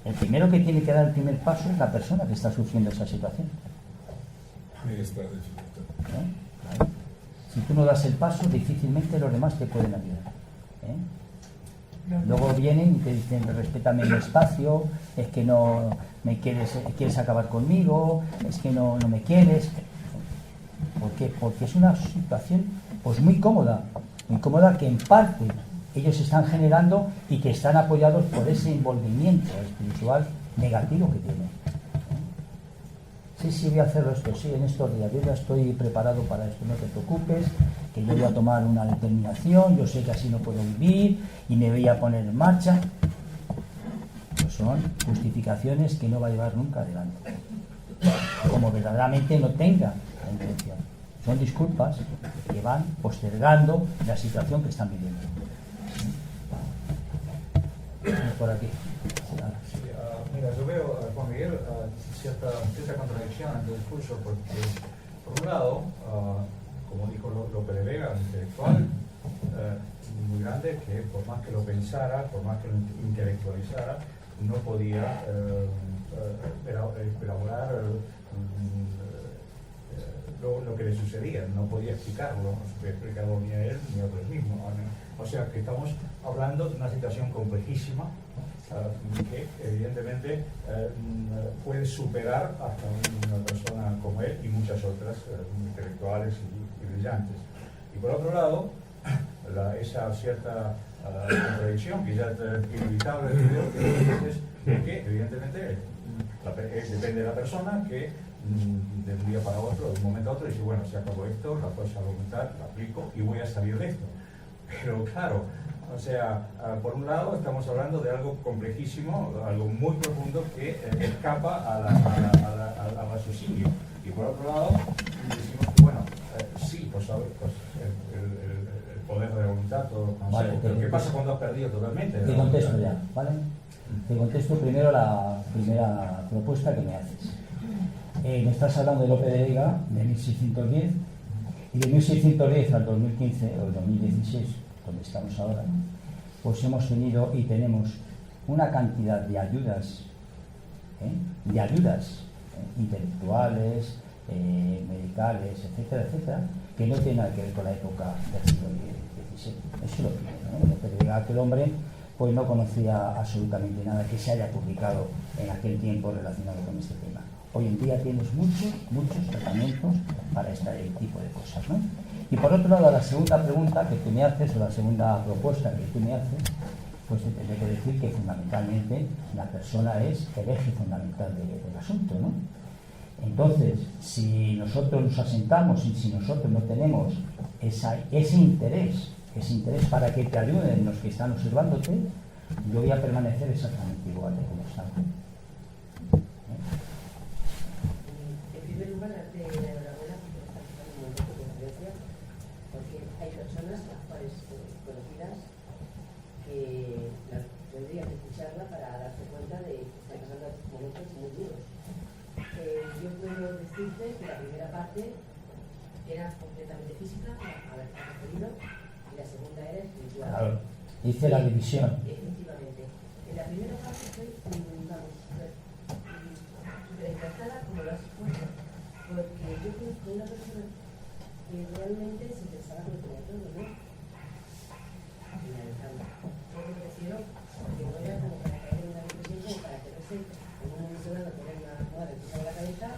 El primero que tiene que dar el primer paso es la persona que está sufriendo esa situación. Ahí está la dificultad. Claro. Si tú no das el paso, difícilmente los demás te pueden ayudar. Luego vienen y te dicen, respétame el espacio, es que no me quieres acabar conmigo, es que no me quieres. ¿Por qué? Porque es una situación pues muy cómoda que en parte ellos están generando y que están apoyados por ese envolvimiento espiritual negativo que tienen. Sí, voy a hacerlo esto, sí, en estos días, yo ya estoy preparado para esto, no te preocupes, que yo voy a tomar una determinación, yo sé que así no puedo vivir y me voy a poner en marcha. Pues son justificaciones que no va a llevar nunca adelante, como verdaderamente no tenga la intención. Son disculpas que van postergando la situación que están viviendo. Por aquí. Mira, yo veo, Juan Miguel, cierta contradicción en tu discurso, porque, por un lado, como dijo Lope de Vega, un intelectual muy grande, que por más que lo pensara, por más que lo intelectualizara, no podía elaborar lo que le sucedía, no podía explicarlo, no se podía explicarlo ni a él ni a otros mismos. O sea que estamos hablando de una situación complejísima, que evidentemente puede superar hasta una persona como él y muchas otras intelectuales y brillantes. Y por otro lado, esa cierta contradicción que ya es inevitable es que evidentemente depende de la persona que de un día para otro, de un momento a otro, dice, bueno, se acabó esto, la fuerza voluntad, la aplico y voy a salir de esto. Pero claro, o sea, por un lado estamos hablando de algo complejísimo, algo muy profundo que escapa al raciocinio. Y por otro lado, decimos que, bueno, sí, pues el poder de la voluntad, todo lo Vale, pero ¿qué pasa cuando has perdido totalmente? Te contesto ya, ¿vale? Te contesto primero la primera propuesta que me haces. Me estás hablando de Lope de Vega, de 1610, y de 1610 al 2015, o el 2016, donde estamos ahora, pues hemos tenido y tenemos una cantidad de ayudas, intelectuales, medicales, etcétera, etcétera, que no tienen nada que ver con la época del siglo XVI. Eso es lo primero, ¿no? Lope de Vega, aquel hombre, pues no conocía absolutamente nada que se haya publicado en aquel tiempo relacionado con este tema. Hoy en día tienes muchos tratamientos para este tipo de cosas, ¿no? Y por otro lado, la segunda pregunta que tú me haces, o la segunda propuesta que tú me haces, pues te tendré que decir que fundamentalmente la persona es el eje fundamental del asunto, ¿no? Entonces, si nosotros nos asentamos y si nosotros no tenemos ese interés para que te ayuden los que están observándote, yo voy a permanecer exactamente igual de como estaba. En primer lugar, darte la enhorabuena porque estás haciendo un momento de conferencia, porque hay personas, las cuales conocidas, que tendrían que escucharla para darse cuenta de que están pasando momentos muy duros. Yo puedo decirte que la primera parte era completamente física, a ver, referido, y la segunda era espiritual. Claro, hice la división. Efectivamente. En la primera todos, ¿no? Finalizando. Yo me refiero que no era como para caer en una depresión, como para quererse en un momento dado tener una almohada encima de la cabeza,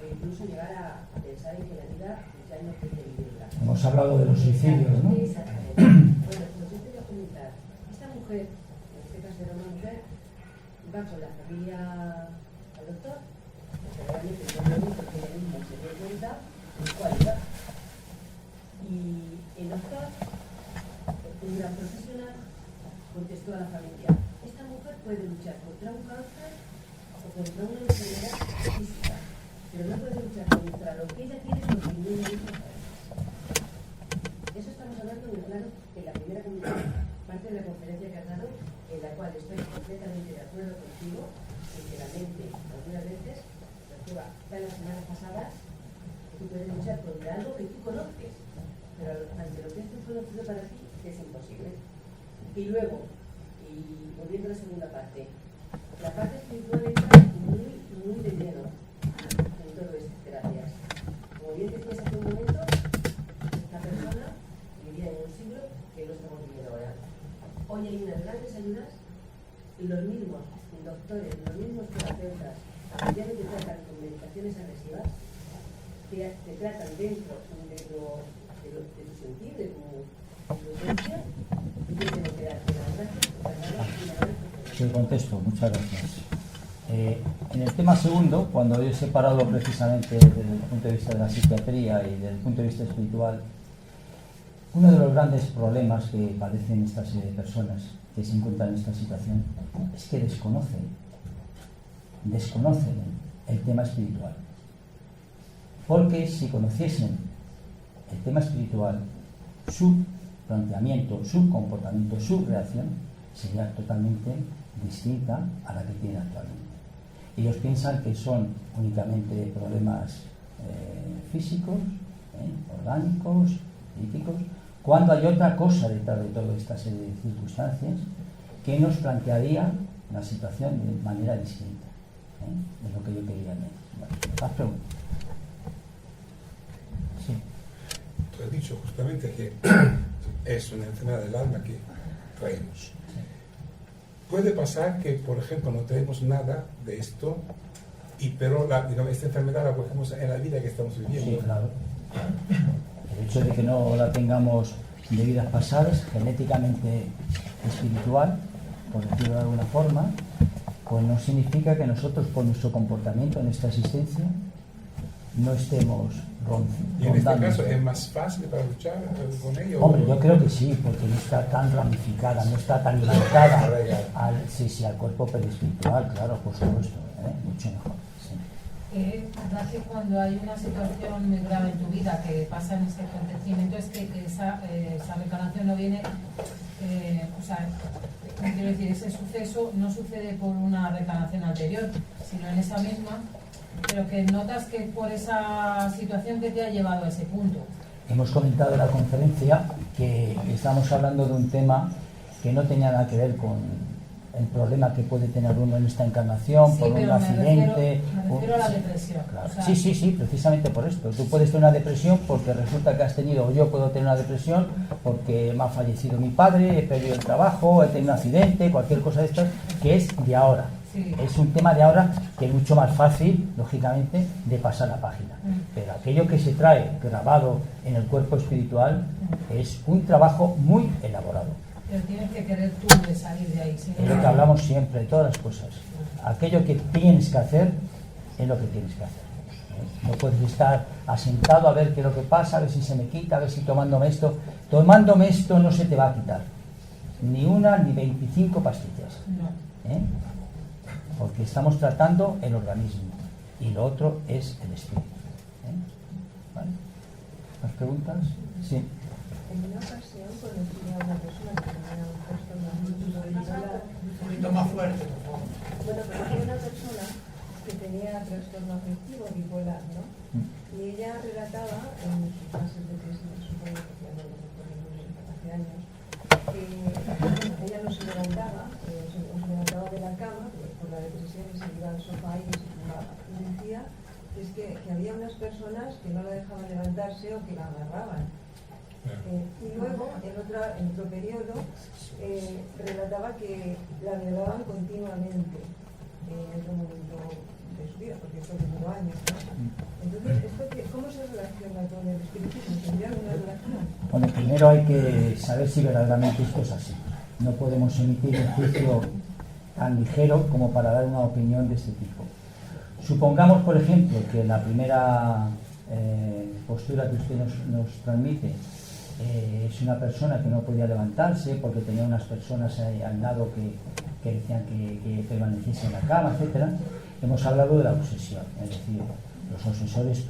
o incluso llegar a pensar en que la vida ya no puede vivirla. Hemos hablado de los suicidios, ¿no? Exactamente. Bueno, pues yo te voy a comentar. Esta mujer, en este caso era una mujer, va con la familia al doctor, porque realmente no es lo mismo que ella misma se dio cuenta de cuál iba. Y el doctor, un gran profesional, contestó a la familia: esta mujer puede luchar contra un cáncer o contra una enfermedad física, pero no puede luchar contra lo que ella tiene porque no es mujer. Eso estamos hablando en el plano de la primera comunicación, parte de la conferencia que has dado, en la cual estoy completamente de acuerdo contigo, sinceramente, algunas veces, Arturo, las semanas pasadas, que tú puedes luchar contra algo que tú conoces, pero ante lo que es desconocido para ti es imposible. Y luego, y volviendo a la segunda parte, la parte espiritual entra muy de lleno en todo esto, gracias. Como bien decías hace un momento, esta persona vivía en un siglo que no estamos viviendo ahora. Hoy hay unas grandes ayudas y los mismos doctores, los mismos terapeutas, ya no te tratan con medicaciones agresivas, te tratan dentro de tu sentir, de tu esencia, y te tienen que darte las gracias por la Sí, contesto, muchas gracias. En el tema segundo, cuando he separado precisamente desde el punto de vista de la psiquiatría y desde el punto de vista espiritual, uno de los grandes problemas que padecen estas personas que se encuentran en esta situación es que desconocen el tema espiritual. Porque si conociesen el tema espiritual, su planteamiento, su comportamiento, su reacción sería totalmente distinta a la que tienen actualmente. Ellos piensan que son únicamente problemas físicos, orgánicos, psíquicos, cuando hay otra cosa detrás de toda esta serie de circunstancias que nos plantearía la situación de manera distinta. Es lo que yo quería leer. Bueno, más preguntas. Sí. Tú has dicho justamente que es una enfermedad del alma que traemos. Puede pasar que, por ejemplo, no tenemos nada de esto, pero esta enfermedad la cogemos en la vida que estamos viviendo. Sí, claro. El hecho de que no la tengamos de vidas pasadas, genéticamente espiritual, por decirlo de alguna forma, pues no significa que nosotros, por nuestro comportamiento en esta existencia, no estemos rondando. ¿Y en este caso es más fácil para luchar con ello? Hombre, yo creo que sí, porque no está tan ramificada, no está tan levantada al cuerpo perispiritual, claro, por supuesto, mucho mejor. Sí. Es verdad que cuando hay una situación muy grave en tu vida que pasa en ese acontecimiento, es que esa reencarnación no viene, quiero decir, ese suceso no sucede por una reencarnación anterior, sino en esa misma, pero que notas que por esa situación que te ha llevado a ese punto. Hemos comentado en la conferencia que estamos hablando de un tema que no tenía nada que ver con el problema que puede tener uno en esta encarnación, sí, por un accidente. Me refiero a la depresión. Claro. O sea, Sí, precisamente por esto. Tú puedes tener una depresión porque resulta que has tenido, o yo puedo tener una depresión porque me ha fallecido mi padre, he perdido el trabajo, he tenido un accidente, cualquier cosa de estas, que es de ahora. Sí. Es un tema de ahora que es mucho más fácil, lógicamente, de pasar la página. Pero aquello que se trae grabado en el cuerpo espiritual es un trabajo muy elaborado. Pero tienes que querer tú de salir de ahí. Es lo que hablamos siempre, de todas las cosas. Aquello que tienes que hacer es lo que tienes que hacer. No puedes estar asentado a ver qué es lo que pasa, a ver si se me quita, a ver si tomándome esto. Tomándome esto no se te va a quitar. Ni una ni 25 pastillas. No. Porque estamos tratando el organismo y lo otro es el espíritu. ¿Vale? ¿Más preguntas? Sí. En una ocasión conocí a una persona que tenía un trastorno bipolar. Un poquito más fuerte, por favor. Bueno, conocí a una persona que tenía trastorno afectivo bipolar, ¿no? Y ella relataba en sus clases de tesis, supongo que hacían los doctores hace años, que ella no se levantaba, se levantaba de la cama, por la depresión, y se iba al sofá y se tumbaba. Y decía que había unas personas que no la dejaban levantarse o que la agarraban. Y luego, en otro periodo, relataba que la violaban continuamente en otro momento de su vida, porque fue de 5 años, ¿no? Entonces, ¿cómo se relaciona con el espiritismo? ¿Tendría alguna relación? Bueno, primero hay que saber si verdaderamente esto es así. No podemos emitir un juicio tan ligero como para dar una opinión de este tipo. Supongamos, por ejemplo, que la primera postura que usted nos transmite es una persona que no podía levantarse porque tenía unas personas al lado que decían que permaneciese en la cama, etc. Hemos hablado de la obsesión, es decir, los obsesores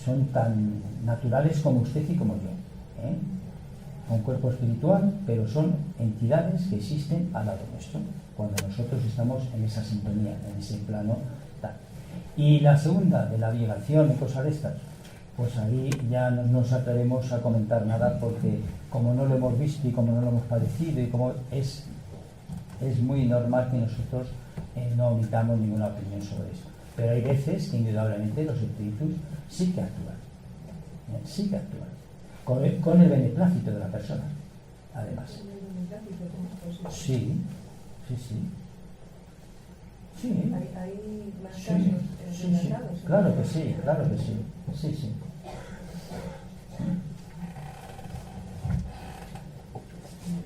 son tan naturales como usted y como yo, ¿eh? Un cuerpo espiritual, pero son entidades que existen al lado nuestro, cuando nosotros estamos en esa sintonía, en ese plano tal. Y la segunda, de la violación y cosas de estas, pues ahí ya no nos atrevemos a comentar nada, porque como no lo hemos visto y como no lo hemos padecido y como es muy normal que nosotros no omitamos ninguna opinión sobre eso. Pero hay veces que indudablemente los espíritus sí que actúan, sí que actúan, con el beneplácito de la persona, además. Sí, sí, sí. Sí. Hay más Sí, casos sí, sí. relatados. Claro que sí, claro que sí. Sí, sí.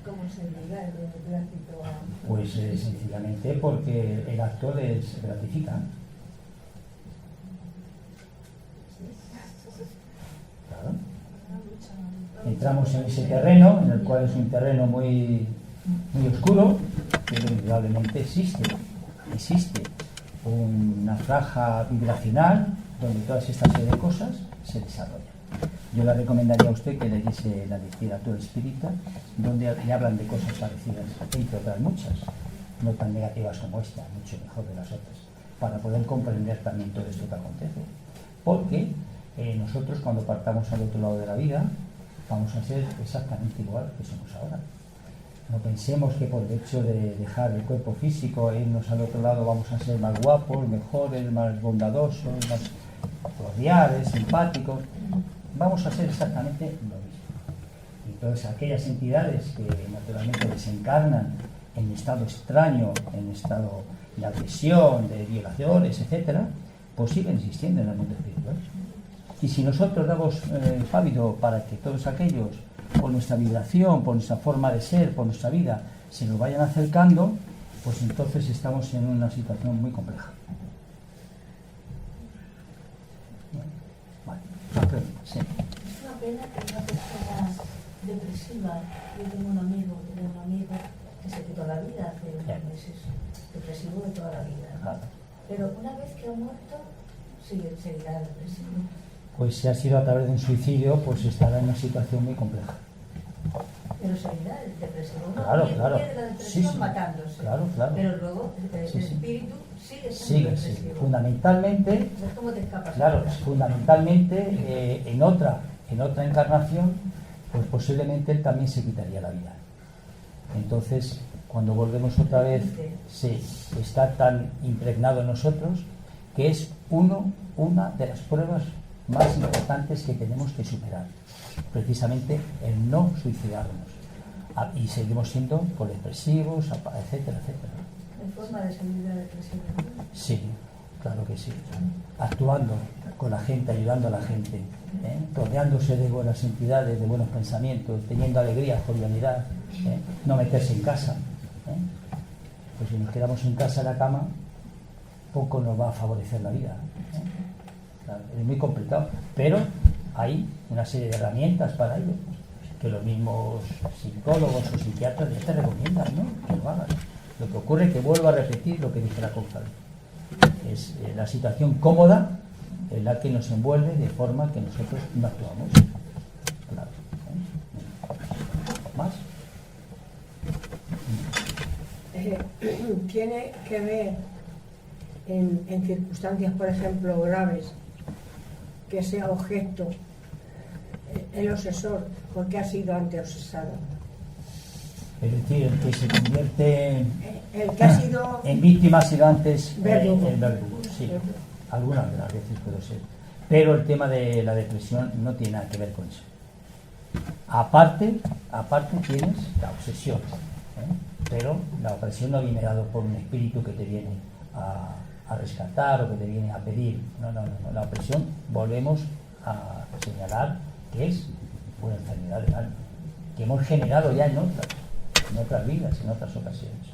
¿Cómo se liga el beneplácito a...? Pues sencillamente porque el acto les gratifica. Claro. Entramos en ese terreno, en el cual es un terreno muy oscuro, pero indudablemente existe una franja vibracional donde todas estas serie de cosas se desarrollan. Yo le recomendaría a usted que leyese la literatura espírita, donde le hablan de cosas parecidas, entre otras muchas, no tan negativas como esta, mucho mejor de las otras, para poder comprender también todo esto que acontece. Porque nosotros, cuando partamos al otro lado de la vida, vamos a ser exactamente igual que somos ahora. No pensemos que por el hecho de dejar el cuerpo físico e irnos al otro lado vamos a ser más guapos, mejores, más bondadosos, más cordiales, simpáticos. Vamos a ser exactamente lo mismo. Entonces, aquellas entidades que naturalmente desencarnan en estado extraño, en estado de agresión, de violaciones, etc., pues siguen existiendo en el mundo espiritual. Y si nosotros damos pávido para que todos aquellos, por nuestra vibración, por nuestra forma de ser, por nuestra vida, se nos vayan acercando, pues entonces estamos en una situación muy compleja. Vale. Sí. Es una pena que una persona depresiva, yo tengo un amigo que se quitó la vida hace unos meses, depresivo de toda la vida, ¿no? Claro. Pero una vez que ha muerto, seguirá depresivo. Pues si ha sido a través de un suicidio, pues estará en una situación muy compleja. Pero seguirá el depresivo. No, Claro, viene claro. de la depresión Sí. matándose. Claro. Pero luego el Sí. espíritu sigue siendo Sigue. depresivo. Fundamentalmente, No es como te escapas. claro, fundamentalmente en otra encarnación, pues posiblemente él también se quitaría la vida. Entonces, cuando volvemos otra vez, sí, está tan impregnado en nosotros que es una de las pruebas más importantes que tenemos que superar, precisamente el no suicidarnos. Y seguimos siendo depresivos, etcétera, etcétera. ¿Hay forma de salir de la depresión? Sí, claro que sí. Actuando con la gente, ayudando a la gente, rodeándose de buenas entidades, de buenos pensamientos, teniendo alegría, jovialidad, no meterse en casa. Pues si nos quedamos en casa en la cama, poco nos va a favorecer la vida. Claro, es muy complicado, pero hay una serie de herramientas para ello, que los mismos psicólogos o psiquiatras ya te recomiendan, ¿no?, que lo hagas. Lo que ocurre es que vuelvo a repetir lo que dice la Confal. Es la situación cómoda en la que nos envuelve de forma que nosotros no actuamos. Claro. ¿Más? Tiene que ver en circunstancias, por ejemplo, graves, que sea objeto el obsesor porque ha sido anteobsesado. Es decir, el que se convierte El que ha sido en víctima ha sido antes verdugo. el verdugo. Sí, algunas de las veces puede ser. Pero el tema de la depresión no tiene nada que ver con eso. Aparte tienes la obsesión, pero la opresión no viene dado por un espíritu que te viene a rescatar o que te viene a pedir. No. La opresión, volvemos a señalar que es una enfermedad del alma, que hemos generado ya en otras vidas, en otras ocasiones.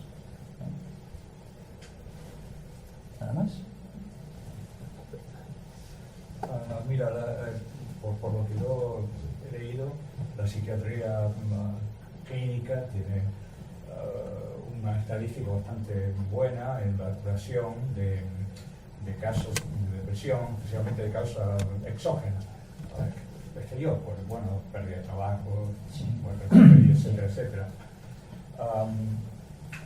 ¿Nada más? Mira, por lo que yo he leído, la psiquiatría clínica tiene una estadística bastante buena en la curación de casos de depresión, especialmente de causa exógena, exterior, pues, bueno, pérdida de trabajo, etcétera, etcétera.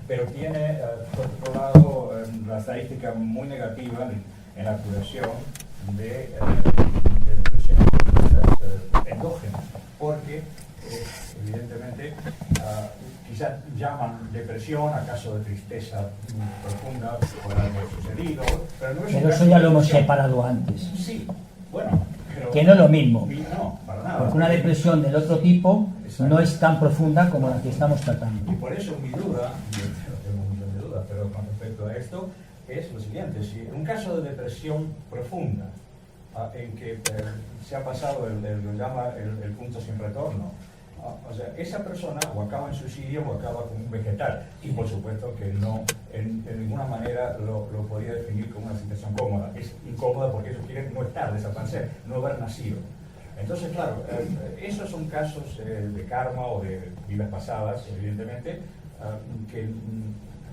Pero tiene, por otro lado, la estadística muy negativa en la curación de depresión endógena, porque evidentemente quizás llaman depresión a caso de tristeza profunda por algo sucedido, pero eso ya lo hemos separado antes. Sí, bueno, pero que no es lo mismo. No, para nada. Porque una depresión del otro tipo Exacto. no es tan profunda como la que estamos tratando. Y por eso mi duda, yo tengo un millón de dudas, pero con respecto a esto, es lo siguiente: si en un caso de depresión profunda, en que se ha pasado lo llama el punto sin retorno, o sea, esa persona o acaba en suicidio o acaba como un vegetal, y por supuesto que no, en ninguna manera lo podría definir como una situación cómoda. Es incómoda porque eso quiere no estar, desaparecer, no haber nacido. Entonces, claro, esos son casos de karma o de vidas pasadas, evidentemente, que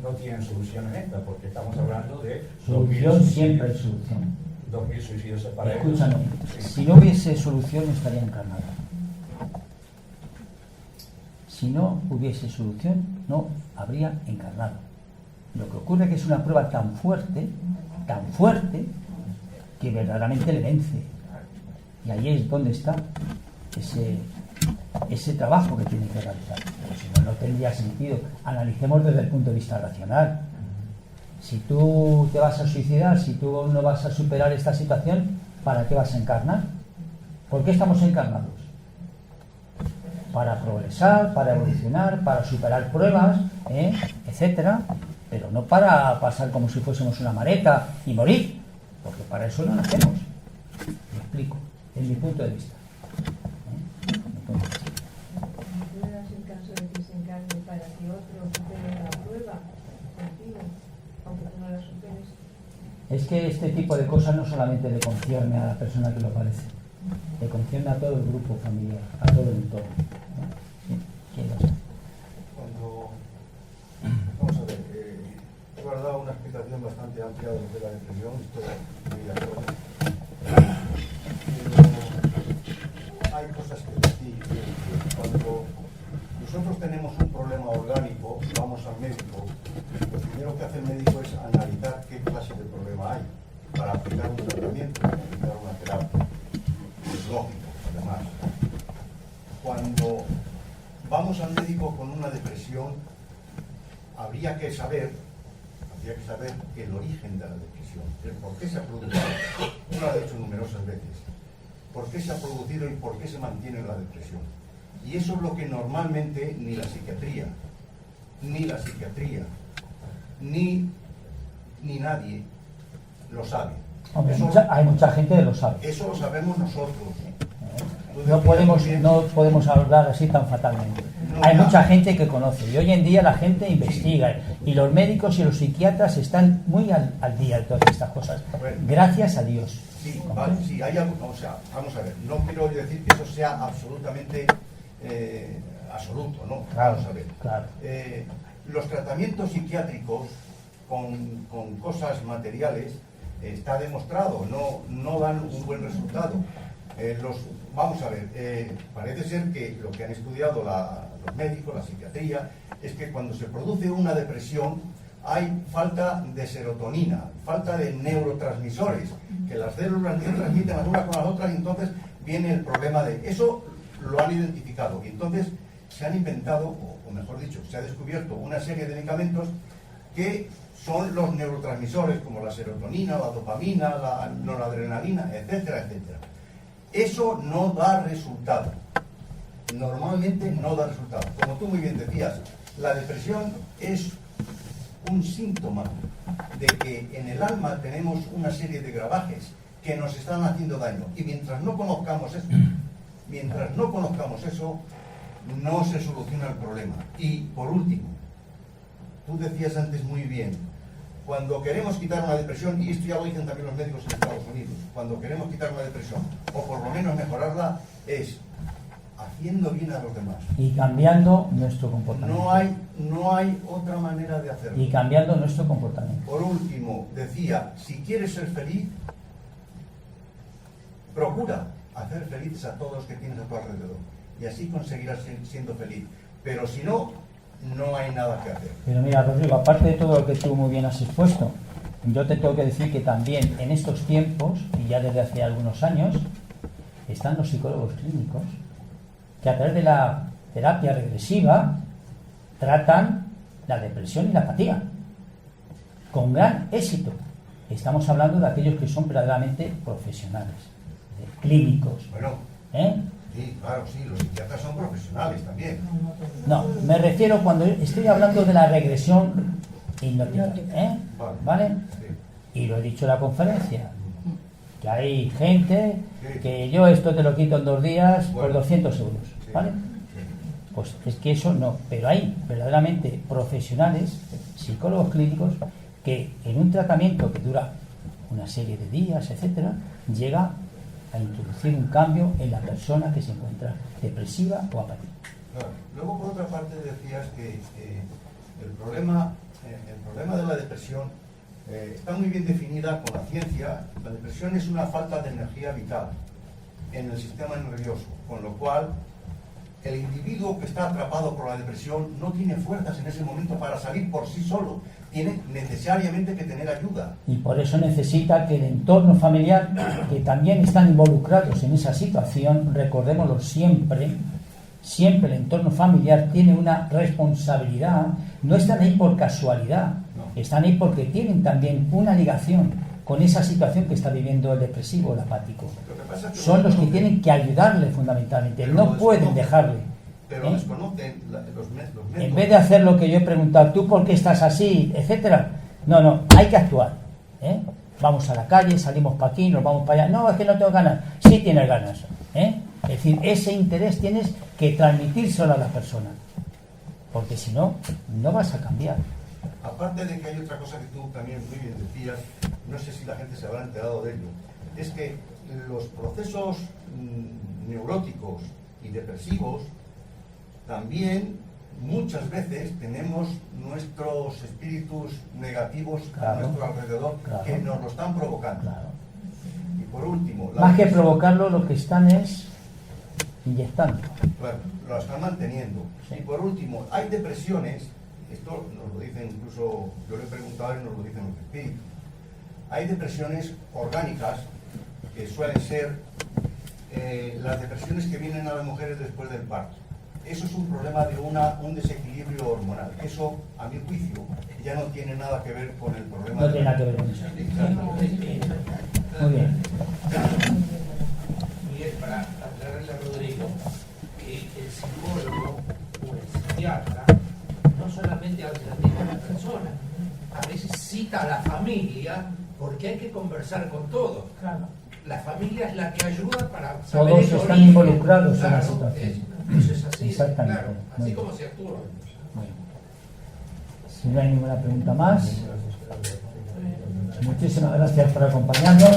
no tienen solución en esta, porque estamos hablando de solución, siempre hay solución. 2000 suicidios separados. Escúchame, si no hubiese solución estaría encarnada. Si no hubiese solución, no habría encarnado. Lo que ocurre es que es una prueba tan fuerte, que verdaderamente le vence. Y ahí es donde está ese trabajo que tiene que realizar. Pero si no, no tendría sentido. Analicemos desde el punto de vista racional. Si tú te vas a suicidar, si tú no vas a superar esta situación, ¿para qué vas a encarnar? ¿Por qué estamos encarnados? Para progresar, para evolucionar, para superar pruebas, etcétera, pero no para pasar como si fuésemos una maleta y morir, porque para eso no nacemos. Me explico, desde mi punto de vista. ¿No es el caso de que se encarne para que otro supere la prueba contigo, aunque tú no la superes? Es que este tipo de cosas no solamente le concierne a la persona que lo padece, le concierne a todo el grupo familiar, a todo el entorno. ¿Quién lo sabe? Vamos a ver, tú has dado una explicación bastante amplia de lo que es la depresión, estoy muy de acuerdo. Pero hay cosas que decir. Cuando nosotros tenemos un problema orgánico, vamos al médico, lo primero que hace el médico es analizar qué clase de problema hay para aplicar un tratamiento, para aplicar una terapia. Es lógico, además. Cuando vamos al médico con una depresión, habría que saber el origen de la depresión, el por qué se ha producido. Uno lo ha dicho numerosas veces. ¿Por qué se ha producido y por qué se mantiene la depresión? Y eso es lo que normalmente ni la psiquiatría, ni nadie lo sabe. Hombre, hay mucha gente que lo sabe. Eso lo sabemos nosotros. No podemos hablar así tan fatalmente. Hay mucha gente que conoce y hoy en día la gente investiga y los médicos y los psiquiatras están muy al día de todas estas cosas. Gracias a Dios. Sí, vale, sí, hay algo, o sea, vamos a ver, no quiero decir que eso sea absolutamente absoluto, ¿no? Claro, vamos a ver. Claro. Los tratamientos psiquiátricos con cosas materiales está demostrado, no dan un buen resultado. Vamos a ver, parece ser que lo que han estudiado los médicos, la psiquiatría, es que cuando se produce una depresión hay falta de serotonina, falta de neurotransmisores, que las células no transmiten las unas con las otras y entonces viene el problema de... Eso lo han identificado y entonces se han inventado, o mejor dicho, se ha descubierto una serie de medicamentos que son los neurotransmisores como la serotonina, la dopamina, la noradrenalina, etcétera, etcétera. Eso no da resultado. normalmente no da resultado. Como tú muy bien decías, la depresión es un síntoma de que en el alma tenemos una serie de gravajes que nos están haciendo daño. Y mientras no conozcamos eso, no se soluciona el problema. Y por último, tú decías antes muy bien, cuando queremos quitar una depresión, y esto ya lo dicen también los médicos en Estados Unidos, cuando queremos quitar una depresión, o por lo menos mejorarla, es haciendo bien a los demás. Y cambiando nuestro comportamiento. No hay otra manera de hacerlo. Y cambiando nuestro comportamiento. Por último, decía, si quieres ser feliz, procura hacer felices a todos los que tienes a tu alrededor. Y así conseguirás siendo feliz. Pero si no, no hay nada que hacer. Pero mira, Rodrigo, aparte de todo lo que tú muy bien has expuesto, yo te tengo que decir que también en estos tiempos, y ya desde hace algunos años, están los psicólogos clínicos que a través de la terapia regresiva tratan la depresión y la apatía con gran éxito. Estamos hablando de aquellos que son verdaderamente profesionales, clínicos. Bueno, ¿eh? Sí, claro, sí, los psiquiatras son profesionales también. No, me refiero cuando estoy hablando de la regresión hipnótica, ¿eh? ¿Vale? Sí. Y lo he dicho en la conferencia, que hay gente que yo esto te lo quito en 2 días por 200 euros, ¿vale? Pues es que eso no, pero hay verdaderamente profesionales, psicólogos clínicos, que en un tratamiento que dura una serie de días, etcétera, llega a introducir un cambio en la persona que se encuentra depresiva o apática. Claro. Luego, por otra parte, decías que el problema de la depresión está muy bien definida con la ciencia. La depresión es una falta de energía vital en el sistema nervioso, con lo cual el individuo que está atrapado por la depresión no tiene fuerzas en ese momento para salir por sí solo. Tiene necesariamente que tener ayuda. Y por eso necesita que el entorno familiar, que también están involucrados en esa situación, recordémoslo siempre el entorno familiar tiene una responsabilidad. No están ahí por casualidad, están ahí porque tienen también una ligación con esa situación que está viviendo el depresivo o el apático. Son los que tienen que ayudarle fundamentalmente, no pueden dejarle. Pero desconocen los métodos. En vez de hacer lo que yo he preguntado, ¿tú por qué estás así? Etcétera. No, hay que actuar. Vamos a la calle, salimos para aquí, nos vamos para allá. No, es que no tengo ganas. Sí tienes ganas. Es decir, ese interés tienes que transmitírselo a la persona. Porque si no, no vas a cambiar. Aparte de que hay otra cosa que tú también muy bien decías, no sé si la gente se habrá enterado de ello, es que los procesos neuróticos y depresivos también muchas veces tenemos nuestros espíritus negativos a nuestro alrededor que nos lo están provocando. Y por último, más que provocarlo, lo que están es inyectando. Claro, lo están manteniendo. Sí. Y por último, hay depresiones, esto nos lo dicen incluso, yo lo he preguntado y nos lo dicen los espíritus, hay depresiones orgánicas que suelen ser las depresiones que vienen a las mujeres después del parto. Eso es un problema de un desequilibrio hormonal. Eso, a mi juicio, ya no tiene nada que ver con el problema. No tiene nada que ver con eso. Muy bien. Miguel, para aclararle a Rodrigo, que el psicólogo o el psiquiatra no solamente atiende a la persona, a veces cita a la familia porque hay que conversar con todos. Claro. La familia es la que ayuda para saber. Todos están involucrados en la situación. Eso es así, exactamente. Claro, así como se actúa. Bueno. Si no hay ninguna pregunta más, muchísimas gracias por acompañarnos.